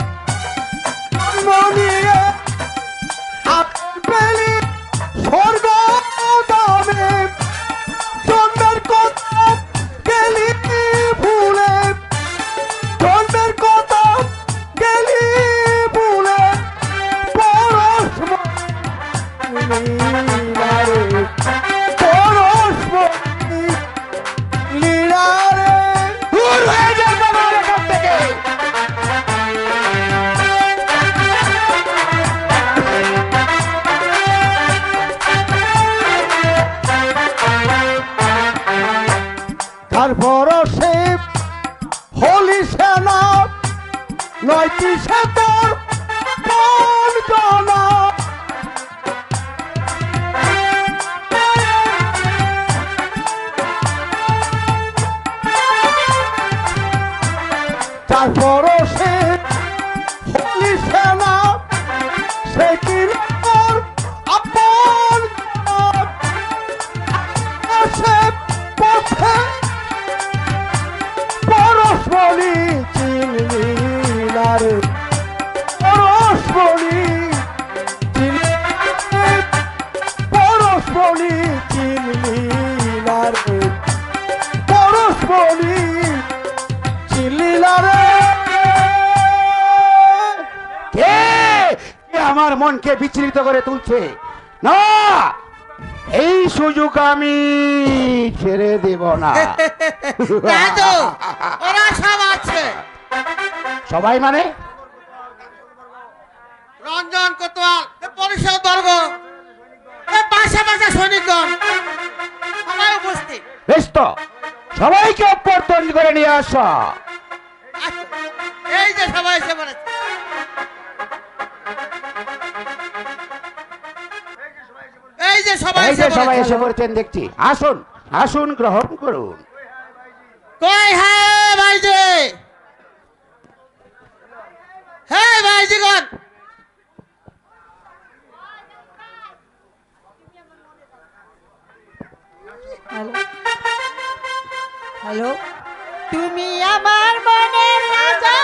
G: জন্ম নিয়ে আসল পেলি স্বর্গদানে, জন্মের কথা গেলি ভুলে, জন্মের কথা গেলি ভুলে, পরশমণি লীলা রে, পরশমণি লীলা রে।
C: দূর হয়ে যান আমার এখান থেকে।
G: তারপর সে হলি সেনা নয়টি সে তোর কোন জানা, তারপর সে হলি সেনা সে কি তোর আপন সে পথে পরশমণি চিনলি না রে, পরশমণি চিনলি, পরশমণি চিনলি না রে, পরশমণি চিনলি না রে।
C: কে কে আমার মনকে বিচলিত করে তুলছে? না, এই সুযোগ আমি ছেড়ে দেব না।
F: দাদু ওরা সব আছে,
C: সবাই মানে?
F: রঞ্জন কোতোয়াল, পরিষদ বর্গ, পাশে পাশে সৈনিকগণ সবাই উপস্থিত।
C: বেশ তো, সবাইকে অভ্যর্থন করে নিয়ে আসা।
F: এই যে সবাই এসে পড়েছে। এই যে সবাই
C: এই যে সবাই এসে
F: এসে পড়েছে।
C: পড়েছেন দেখছি। আসুন আসুন, গ্রহণ করুন।
F: কই হ্যাঁ ভাইজি, হ্যাঁ ভাইজিগণ,
J: হ্যালো, তুমি আমার মনের রাজা,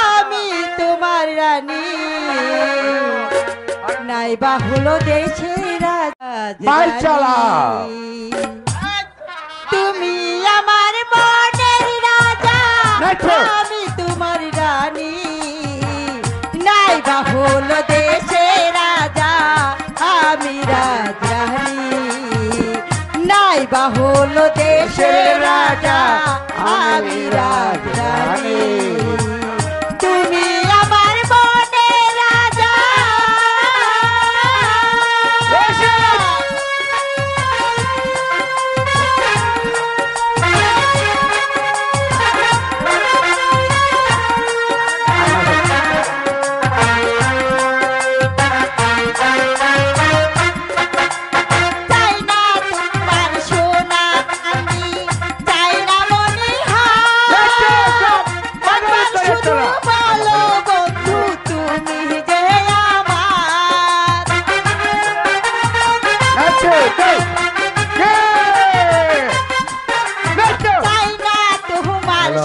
J: আমি তোমার রানী, নাইবা হলো দেশের
C: মাইক চালা।
J: তুমি আমার মনের রাজা,
C: নাচো।
J: আমি তোমার রানী, নাইবা হলো দেশের রাজা, আমি রাজরানী, নাইবা হলো দেশের রাজা, আমি রাজরানী।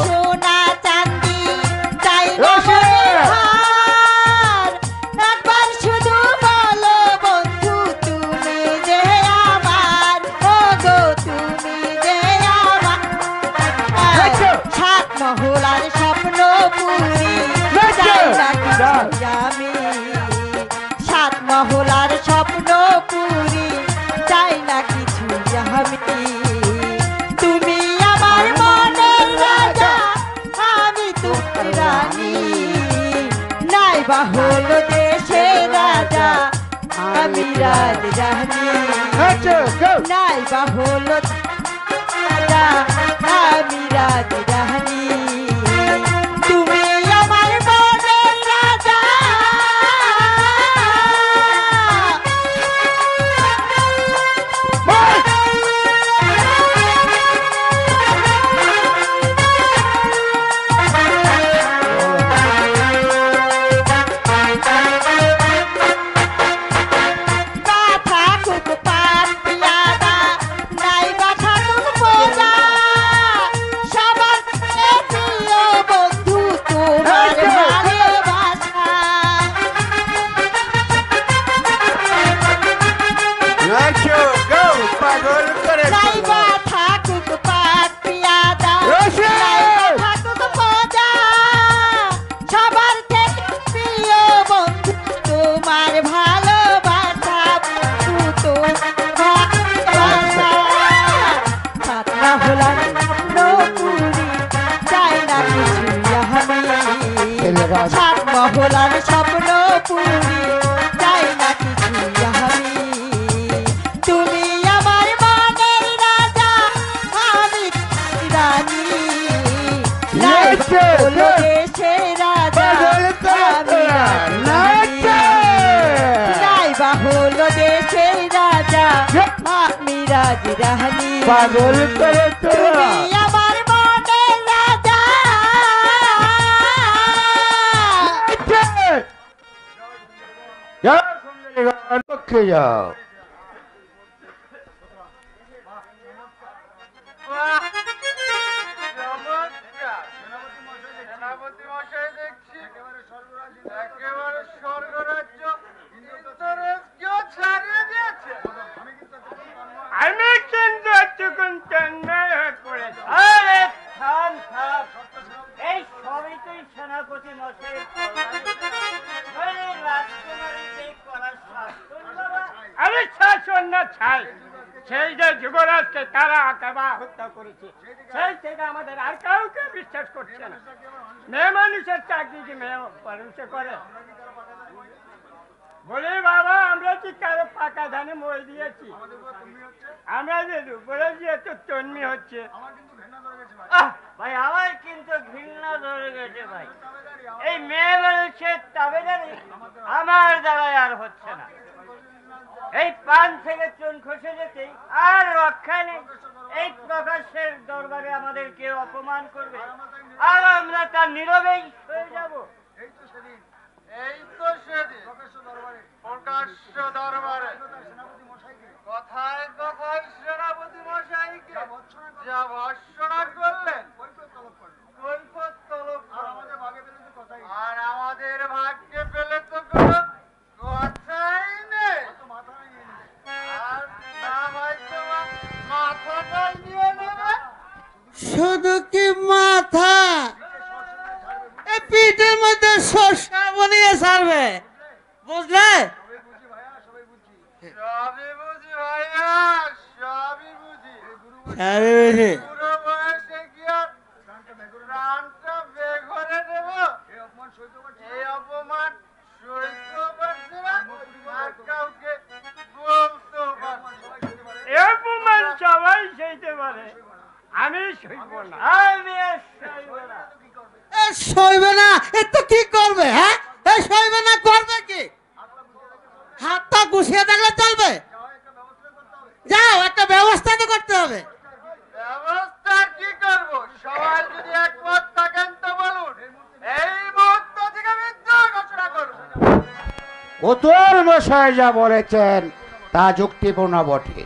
J: সোনা চাঁদি চাই না
C: রশিদ!
J: মনের হার। একবার শুধু বলো বন্ধু তুমি যে আমার, ও গো তুমি যে আমার। সাত মহলার স্বপ্ন পুরি চাই না কিছু আমি, সাত মহলার স্বপ্ন পুরি চাই না কিছু আমি। তুমি আমার মনের রাজা, আমি তোমার রানী, নাই বা হলো দেশের রাজা, আমি রাজ রানী। নাই বা হলো রাজা, আমি রাজ রানী। তুমি আমার মনের রাজা। না থাকুক পাত পিয়াদা, নাই বা থাকুক বোঝা, সবার চেয়ে প্রিয় বন্ধু তোমার ভালোবাসা। নাই বা থাকুক পাত পিয়াদা, নাই বা থাকুক বোঝা, সবার থেকে প্রিয় বন্ধু তোমার ভালোবাসা, বন্ধু তোমার ভালোবাসা। সাত মহলার স্বপ্ন পুরি চাই না কিছু আমি, সাত মহলার স্বপ্ন পুরি চাই না কিছু আমি। তুমি আমার মনের রাজা, আমি রানী, নাই বা হলো দেশের রাজা, আমি রানী। নাই বা হলো দেশের রাজা, আমি রাজ রানী।
C: পাগল করে
J: তুমি আমার মনের রাজা।
C: যাও সুন্দরীগণ, পক্ষে যাও।
G: সেনাপতি মশাই দেখছি একেবারে স্বর্গরাজ্য ইন্দ্ররাজ্য ছাড়িয়ে দিয়েছে। আমি কিন্তু এতক্ষণ চেন্নাই হয়ে পড়েছি। আরে থাম থাম, এই সবই তুই সেনাপতি মশাইয়ের আরে শাসন না ছাই, সেই যে যুবরাজকে তারা আকাবা হত্যা করেছে, সেই থেকে আমাদের আর কাউকে বিশ্বাস করছে না। মেয়ে মানুষের চাকরি কি মেয়ে মানুষে করে? বলি বাবা, আমরা কি কারো পাকা ধানে মই দিয়েছি? আমরা যে উপরে যে তো তন্মি হচ্ছে ভাই, আমার কিন্তু ঘৃণা ধরে গেছে ভাই। এই মেয়ে মানুষের তাবেদারি আমার দ্বারাই আর হচ্ছে না। এই পান থেকে চুন খসে যেতেই আর রক্ষা নেই। এই প্রকাশের দরবারে আমাদের কেউ অপমান করবে আর আমরা তার নীরবেই হয়ে যাব। এই তো সেদিন প্রকাশ্য দরবারে কথায় কথায় সেনাপতি মশাইকে যা ভর্ৎসনা করলেন, কৈফিয়ত তলব করলেন। আর আমাদের ভাগ্যে পেলে তো কোনো কথাই নেই। আর না ভাই, তোমার মাথাটাই নিয়ে নেবে।
H: শুধু কি মাথা, এই পিঠের মধ্যে শস্য বনিয়ে ছাড়বে, বুঝলে?
G: সবই বুঝি ভাইয়া, সবই বুঝি।
H: আরে বুঝি,
G: বুড়ো বয়সে কি আর প্রাণটা বেঘরে দেব? এই অপমান সইতে পারছি না, আর কাউকে বলতেও পারছি না। এই অপমান সবাই সইতে পারে, আমি সইব না। আমি আর সইব না।
H: এ সইবে না, এ তো কি করবে? হ্যাঁ, এ সইবে না, করবে কি? হাতটা গুছিয়ে থাকলে চলবে? যাও, একটা ব্যবস্থা তো করতে হবে।
G: ব্যবস্থা কি করব? সবাই যদি একমত থাকেন তো বলুন, এই মুহূর্ত থেকে বিদ্রোহ ঘোষণা করব।
C: উত্তর মশাই যা বলেছেন তা যুক্তিপূর্ণ বটে,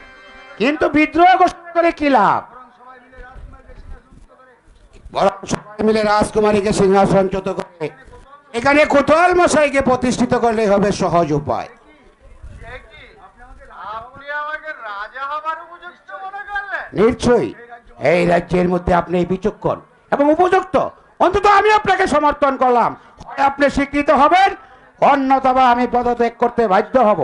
C: কিন্তু বিদ্রোহ ঘোষণা করে কি লাভ? বরং সবাই মিলে রাজকুমারীকে সিংহাসনচ্যুত করে এখানে কোতোয়াল মশাইকে প্রতিষ্ঠিত করলে হবে সহজ উপায়। নিশ্চয়ই এই রাজ্যের মধ্যে আপনি বিচক্ষণ এবং উপযুক্ত, অন্তত আমি আপনাকে সমর্থন করলাম। হয় আপনি স্বীকৃত হবেন, অন্যথা আমি পদত্যাগ করতে বাধ্য হব।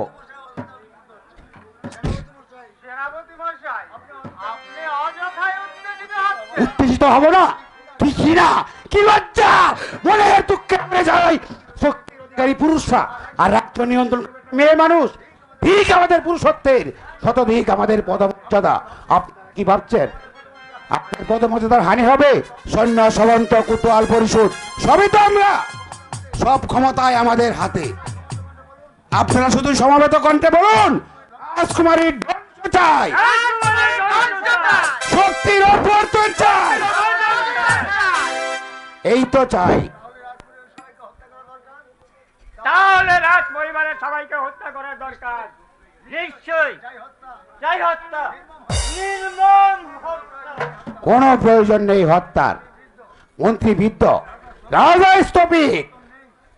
C: উত্তেজিত হব না? কি না, কি লজ্জা! মনের দুঃখে মরে যায় শক্তিশালী পুরুষরা, আর রাজ্য নিয়ন্ত্রণ মেয়ে মানুষ। ঠিক আমাদের পুরুষত্বের শতধিক আমাদের পদমর্যাদা। আপনি কি ভাবছেন আপনার পদমর্যাদার হানি হবে? সৈন্য সামন্ত কোতোয়াল পরিষদ সবই তো আমরা, সব ক্ষমতায় আমাদের হাতে। আপনারা শুধু সমবেত কণ্ঠে বলুন, রাজকুমারীর ধ্বংস চাই, শক্তির অপবর্তন চাই, এই তো চাই।
G: তাহলে রাজ পরিবারের সবাইকে হত্যা করার দরকার। নিশ্চয়ই যাই হত্যা, নির্মম হত্যা।
C: কোনো প্রয়োজন নেই হত্যার। মন্ত্রী বৃদ্ধ, রাজা স্তপিক,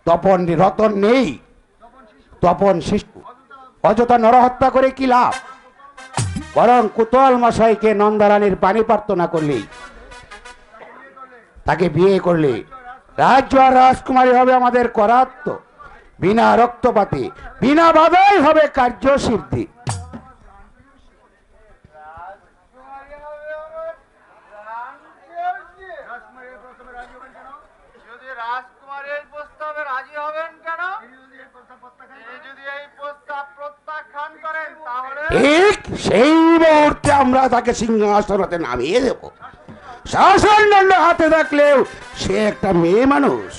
C: তপন রতন নেই, তপন শিশু, অযথা নরহত্যা করে কি লাভ? বরং কোতোয়াল মশাইকে নন্দারানীর পানি প্রার্থনা করলেই, তাকে বিয়ে করলে রাজ্য আর রাজকুমারী হবে আমাদের করাত্ম। বিনা রক্তপাতে বিনা বাধাই হবে কার্যসিদ্ধি। ঠিক সেই মুহূর্তে আমরা তাকে সিংহাসনতে নামিয়ে দেব। শাসন দণ্ড হাতে থাকলেও সে একটা মেয়ে মানুষ।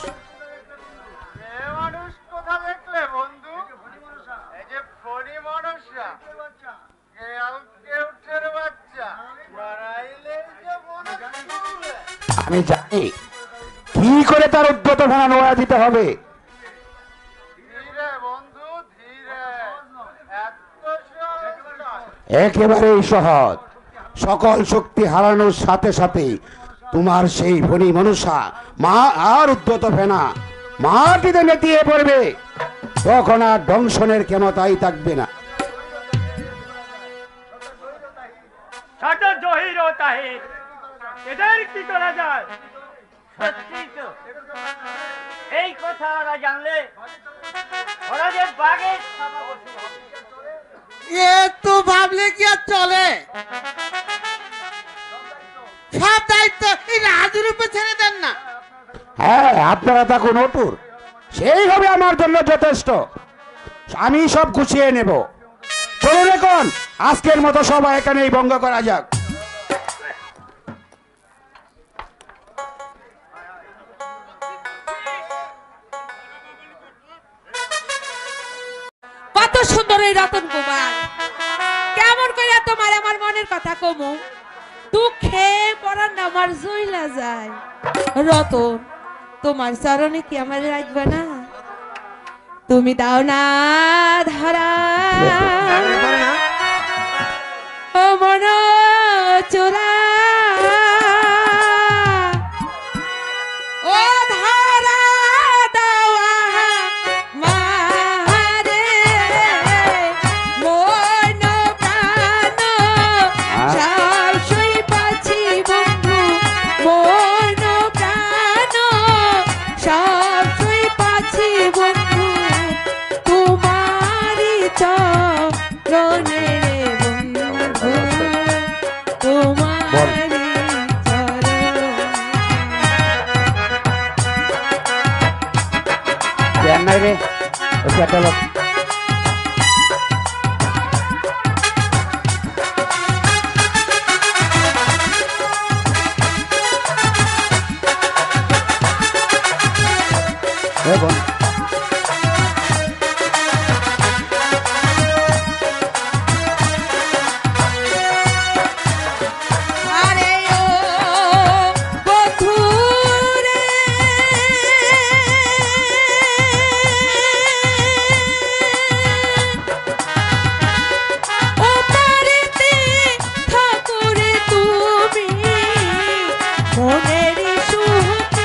C: আমি জানি কি করে তার উদ্যত ভাড়া নোয়া দিতে হবে। একেবারেই সহজ। সকল শক্তি হারানোর সাথে সাথে তোমার সেই ফণী মনুষা মা আর উদ্যত ফেনা মাটিতে নেতিয়ে পড়বে, তখন আর দংশনের ক্ষমতাই থাকবে না।
G: ছোট জহির ও তাহির, এদের কি করা যায়? সত্যি তো, এই কথা ওরা জানলে ওরা যে বাঘের ছাপা বসে হবে।
J: এ তো ভাবলে কি আর চলে? সব দায়িত্ব এই রাজুর উপর ছেড়ে দেন না।
C: হ্যাঁ, আপনারা থাকুন অটুর, সেই হবে আমার জন্য যথেষ্ট। আমি সব গুছিয়ে নেব। চলুন এখন আজকের মতো সবাই এখানেই ভঙ্গ করা যাক।
F: কত সুন্দর এই রতন কুমার, কেমন করে তোমার আমার মনের কথা কমু? দুঃখে পরান আমার জইলা যায়। রতন, তোমার চরণে কি আমার রাখবে না? তুমি দাও না ধরা ও মন চোরা, ও ধরা দাওয়া মারে মন প্রাণ সব শুই পাছি বন্ধু, মন প্রাণ সব শুই পাছি বন্ধু, তোমারি চরণে বন্ধু, তোমারি
C: চেন্নাই রে লোক
F: আরে ও বন্ধু রে, ও পারিতে ঠাকুরে তুমি মনেরই সুখ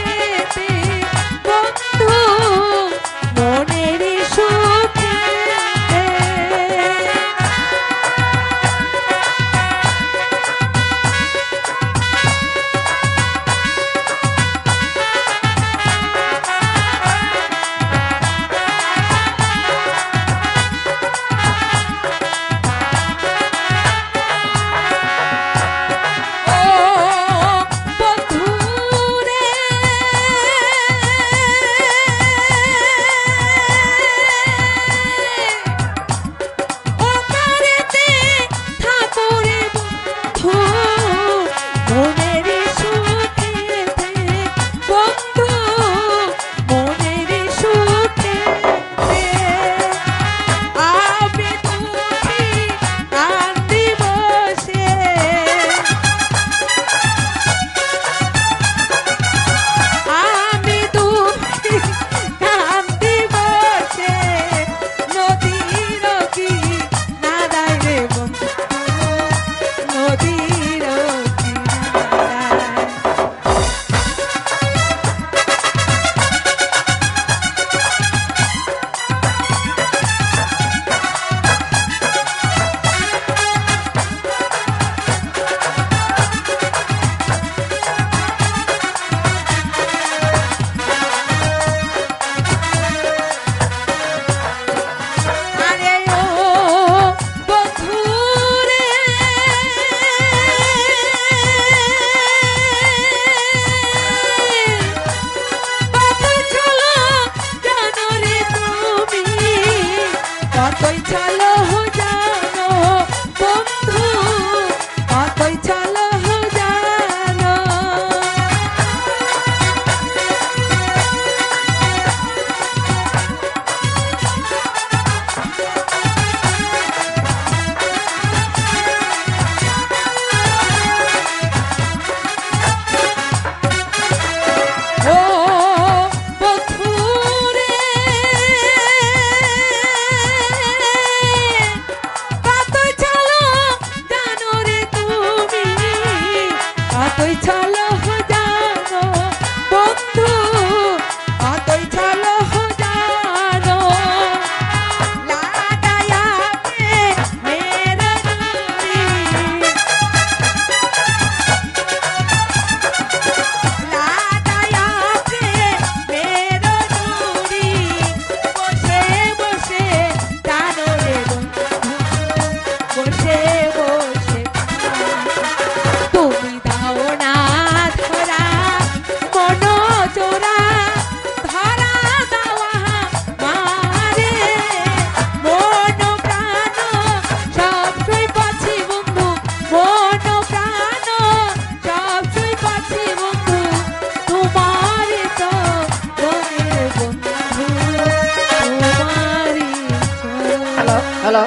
A: হ্যালো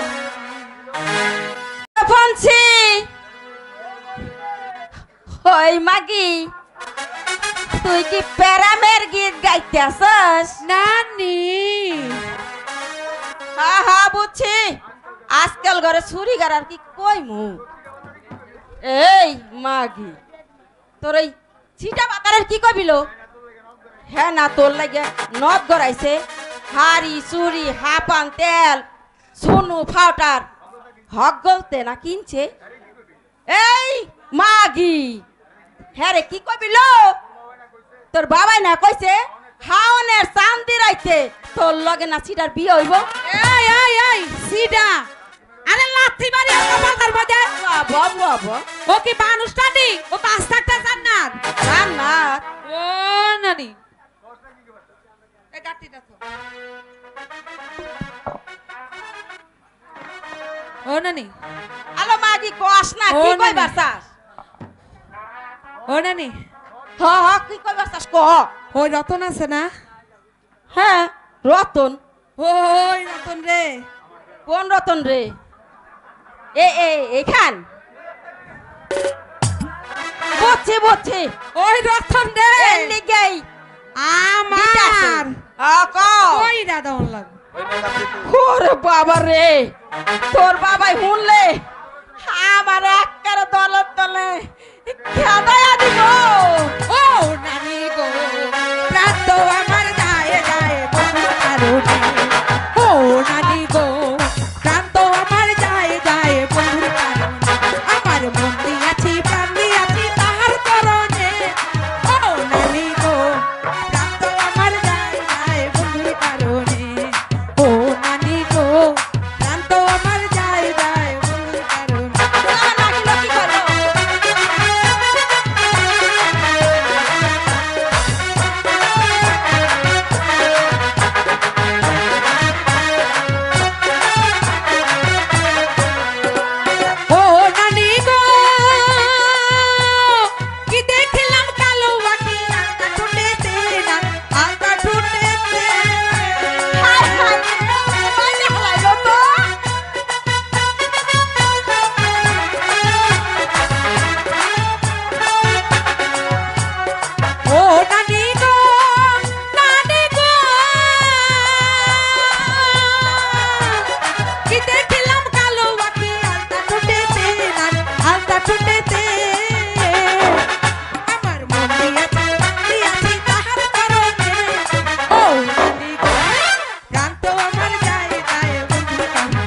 F: ফোনছি ওই মাগি তুই কি প্যারামের গীত গাইতে আসস
E: নানি
F: হ্যাঁ হ্যাঁ বুঝছি আজকাল ঘরে ছুরি গাড়ার কি কইমু এই মাগি তোর এই চিটা বাতারের কি কবিল হ্যাঁ না তোর লাগে নদ গড়াইছে হাড়ি চুরি হাপান তেল সোনু ফাউটার হক গলতে না কিনছে এই মাগি হ্যাঁ রে কি কবিল তোর বাবাই না কইছে হাওনের চান্দি রাইতে তোর লগে না চিটার বিয়ে হইব
E: এই এই এই সিডা আরে লাথি মারি কপালটার মধ্যে
F: বাবা বাবা
E: ও কি মানুষটা নি ও তো আস্তাকটা জান্নাত
F: জান্নাত
E: ও নানি এই গাটিটা তো ও নানি
F: আলো মাগি কস না
E: ও
F: কি
E: নানি।
F: কইবার চাস
E: ও নানি
F: হ হ কি কইবার চাস ক
E: ওই রতন আছে না
F: হ্যাঁ রতন
E: ওই রতন রে
F: কোন রতন রে এখান বুঝছি বুঝছি
E: ওই রতন রে
F: এলি গেই
E: আমার
F: ক
E: ওই দাদা লাগ
F: ওরে বাবা রে তোর বাবাই শুনলে আমার একের দলের দলে খেদায়া দিব
E: ও নানি গো রাত তো আমার যায় যায় বন্ধুর কারণে ও নানি গো রাত তো আমার যায় যায় বন্ধুর কারণে আমার মন দিয়াছি প্রাণ দিয়াছি তাহার করণে ও নানি গো রাত তো আমার যায় যায় বন্ধুর কারণে ও নানি গো রাত তো আমার যায় যায় বন্ধুর কারণে
F: কি করো
E: ও নানি গো কি দেখলাম কালো বাকি আলতা ঠুটেতে না আলতা ঠুটেতে
F: হায় হায় মানে হলাইলো তো
E: ও নানি গো কি দেখলাম কালো বাকি আলতা ঠুটেতে না আলতা ঠুটেতে আমার মন দিয়াছি তাহার কারণে ও নানি গো প্রাণ তো আমার যায় যায় বন্ধুর কারণে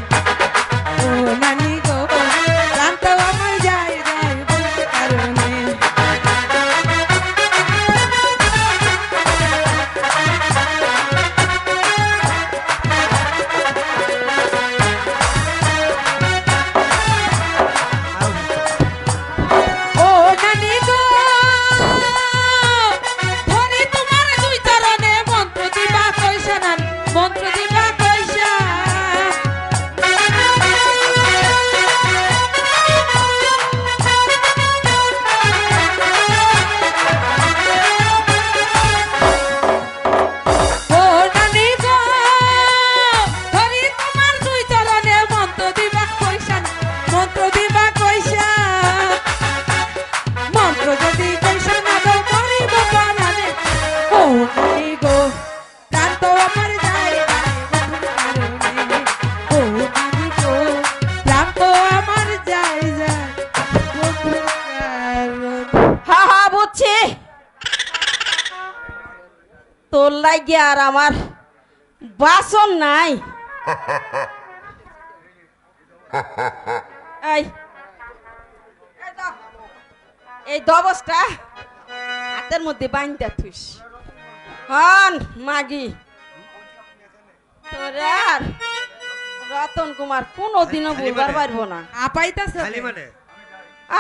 E: ও নানি গো প্রাণ তো আমার যায় যায় বন্ধুর কারণে ও নানি গো ধরে তোমার দুই চরণে মন্ত্র দিবা কইসা নান মন্ত্র দিবা কইসা ও নানি গো ধরে তোমার দুই চরণে মন্ত্র দিবা কইসা নান মন্ত্র দিবা কইসা মন্ত্র যদি কইসা না গো মরিব পরাণে ও নানি গো প্রাণ তো আমার যায় যায় বন্ধুর কারণে ও নানি গো প্রাণ তো আমার যায় যায় বন্ধুর কারণে
F: হা হা বুঝছি তোর লাগি আর আমার বাসন নাই এই এই দবসটা হাতের মধ্যে বাইন্দা থুস হন মাগি তোর আর রতন কুমার কোনোদিনও বলবার পারবো না
E: আপাইতাছে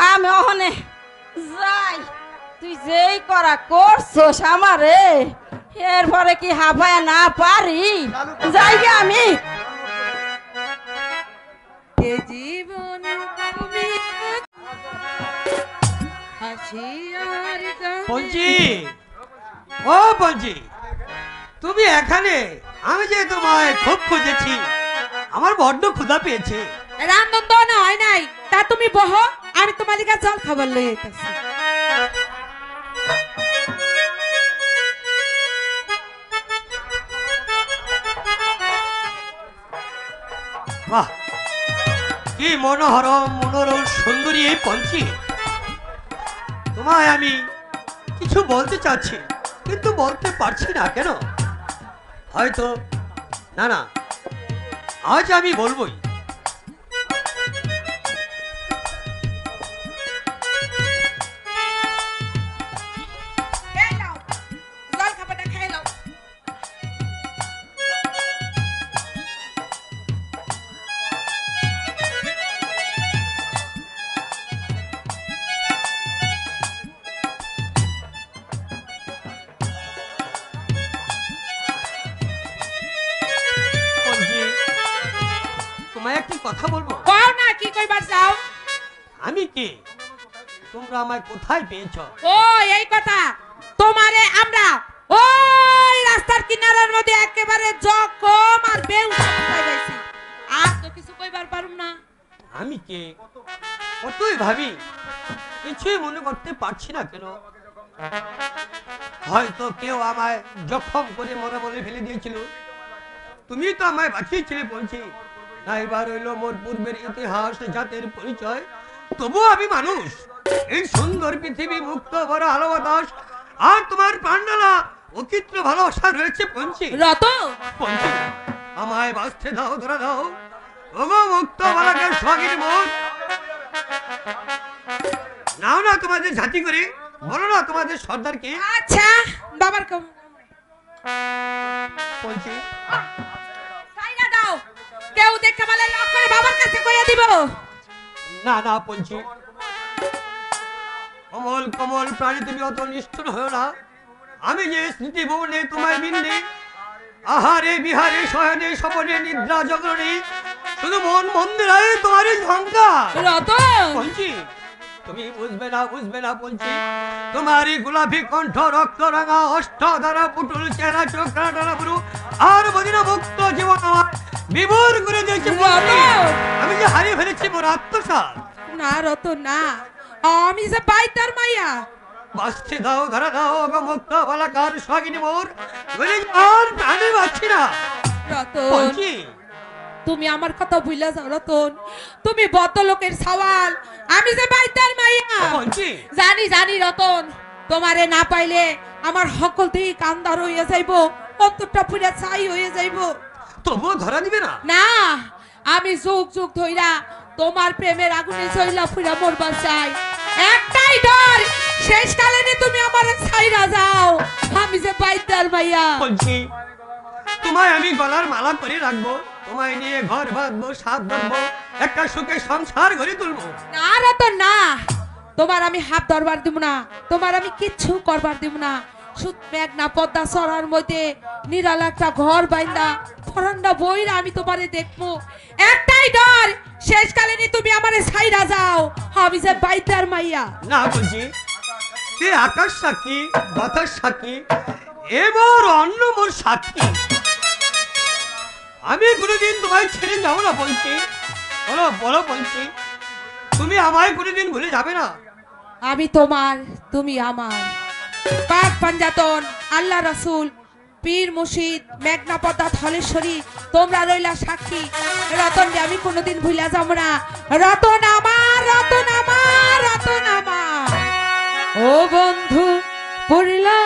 F: আমি ওখানে যাই তুই যেই করা করছস আমারে এরপরে কি হাফায় না পারি যাই গে আমি
E: এ জীবন তুমি হাসি আর কান্না
K: পঞ্চি ও পঞ্চি তুমি এখানে আমি যে তোমায় খুব খুঁজেছি আমার বড্ড ক্ষুধা পেয়েছে।
F: রান্ধন তো না হয় নাই, তা তুমি বহো, আমি তোমার লিগা জল খাবার লই আইতাছি।
K: বাহ, কি মনোহরম মনোরম সুন্দরী এই পঞ্চি। তোমায় আমি কিছু বলতে চাচ্ছি, কিন্তু বলতে পারছি না। কেন? হয়তো না না, আজ আমি বলবোই।
F: এই নাও, জল খাবারটা খাই নাও।
K: পঞ্চি, তোমায় একটি কথা বলবো।
F: কও না, কি কইবার চাও?
K: আমি কে, তোমরা আমায় কোথায় পেয়েছো?
F: ও এই কথা, তোমারে আমরা ওই রাস্তার কিনারার মধ্যে একেবারে জখম আর বেউসা অবস্থায় পাইছি। আর তো কিছু কইবার পারুম না।
K: আমি কে কতই ভাবি, কিছুই মনে করতে পারছি না। কেন? হয়তো কেউ আমায় জখম করে মরে বলে ফেলে দিয়েছিল। তুমি তো আমায় বাঁচিয়েছিলে বলছি না। এবার হইলো মোর পূর্বের ইতিহাস, জাতের পরিচয়। তবু আমি মানুষ। এই সুন্দর পৃথিবী, মুক্ত বড় আলো বাতাস, আর তোমার প্রাণডালা অচিত্র ভালোবাসা রয়েছে পঞ্চি।
F: রতন,
K: পঞ্চি, আমায় বাঁচতে দাও, ধরে দাও। ওগো মুক্ত বালাকের স্বাগীর মোর, নাও না তোমাদের জাতি করে, বলো না তোমাদের সর্দারকে।
F: আচ্ছা বাবার কম
K: পঞ্চি,
F: সাইরা দাও, কেউ দেখে বলে লক করে বাবার কাছে কইয়া দিব।
K: না না পঞ্চি, কমল কমল প্রাণী, তুমি অত নিষ্ঠুর হও না। আমি যে স্মৃতি ভবনে তোমায় বিন্দে, আহারে বিহারে শয়নে স্বপনে নিদ্রা জগরণে, শুধু মন মন্দিরায় তোমারই ঝঙ্কার।
F: রতন,
K: পঞ্চি, তুমি বুঝবে না, বুঝবে না পঞ্চি। তোমারই গোলাপি কণ্ঠ, রক্ত রাঙা অষ্ট দ্বারা পুতুল চেহারা, চোখ টানা পুরু, আর বদিনা মুক্ত জীবন আমার বিভোর করে দিয়েছে পঞ্চি। আমি যে হারিয়ে ফেলেছি মোর আত্মসাৎ।
F: না রতন না, আমি যে বাইতার মাইয়া।
K: বাঁচতে দাও, ধরা দাও, গো মুক্ত বালাকার স্বাগিনী মোর, বলে আর প্রাণে বাঁচছি না।
F: রতন,
K: পঞ্চি,
F: তুমি আমার কথা ভুলে যাও রতন। তুমি বদ্ধ লোকের সওয়াল, আমি যে বাইতার মাইয়া।
K: পঞ্চি,
F: জানি জানি রতন, তোমারে না পাইলে আমার সকল থেকে কান্দার হইয়া যাইব, অন্তরটা পুরা ছাই হয়ে যাইব।
K: তবুও ধরা দিবে না?
F: না, আমি যুগ যুগ ধইরা তোমার প্রেমের আগুনে জ্বলা পুরা মরবার চাই। একটাই ডর, শেষ কালে তুমি আমারে ছাইরা যাও, আমি যে বাইতার মাইয়া।
K: পঞ্চি, তোমায় আমি গলার মালা করে রাখবো, তোমায় নিয়ে ঘর বাঁধবো, সাত বাঁধবো, একটা সুখে সংসার গড়ে তুলবো।
F: না রতন না, তোমার আমি হাত ধরবার দিব না, তোমার আমি কিচ্ছু করবার দিব না। সুত মেঘনা পদ্মা সরার মধ্যে নিরালা একটা ঘর বাইন্দা ফরান্ডা বইরা আমি তোমারে দেখবো। একটাই ডর, শেষ কালে তুমি আমারে ছাইরা যাও, আমি যে বাইতার মাইয়া।
K: না বলছি, কে আকাশ সাক্ষী, বাতাস সাক্ষী, এবার অন্য মোর সাক্ষী। আমি কোনোদিন তোমায় ছেড়ে যাবো না বলছি। বলো বলো বলছি, তুমি আমায় কোনোদিন ভুলে যাবে না?
F: আমি তোমার, তুমি আমার। পাক পাঞ্জাতন, আল্লাহ রাসূল, পীর মুর্শিদ, মেঘনা পদ্মা, ধলেশ্বরী, তোমরা রইলা সাক্ষী। রতনকে আমি কোনোদিন ভুলে যাব না। রতন আমার, রতন আমার, রতন আমার। ও বন্ধু পড়লা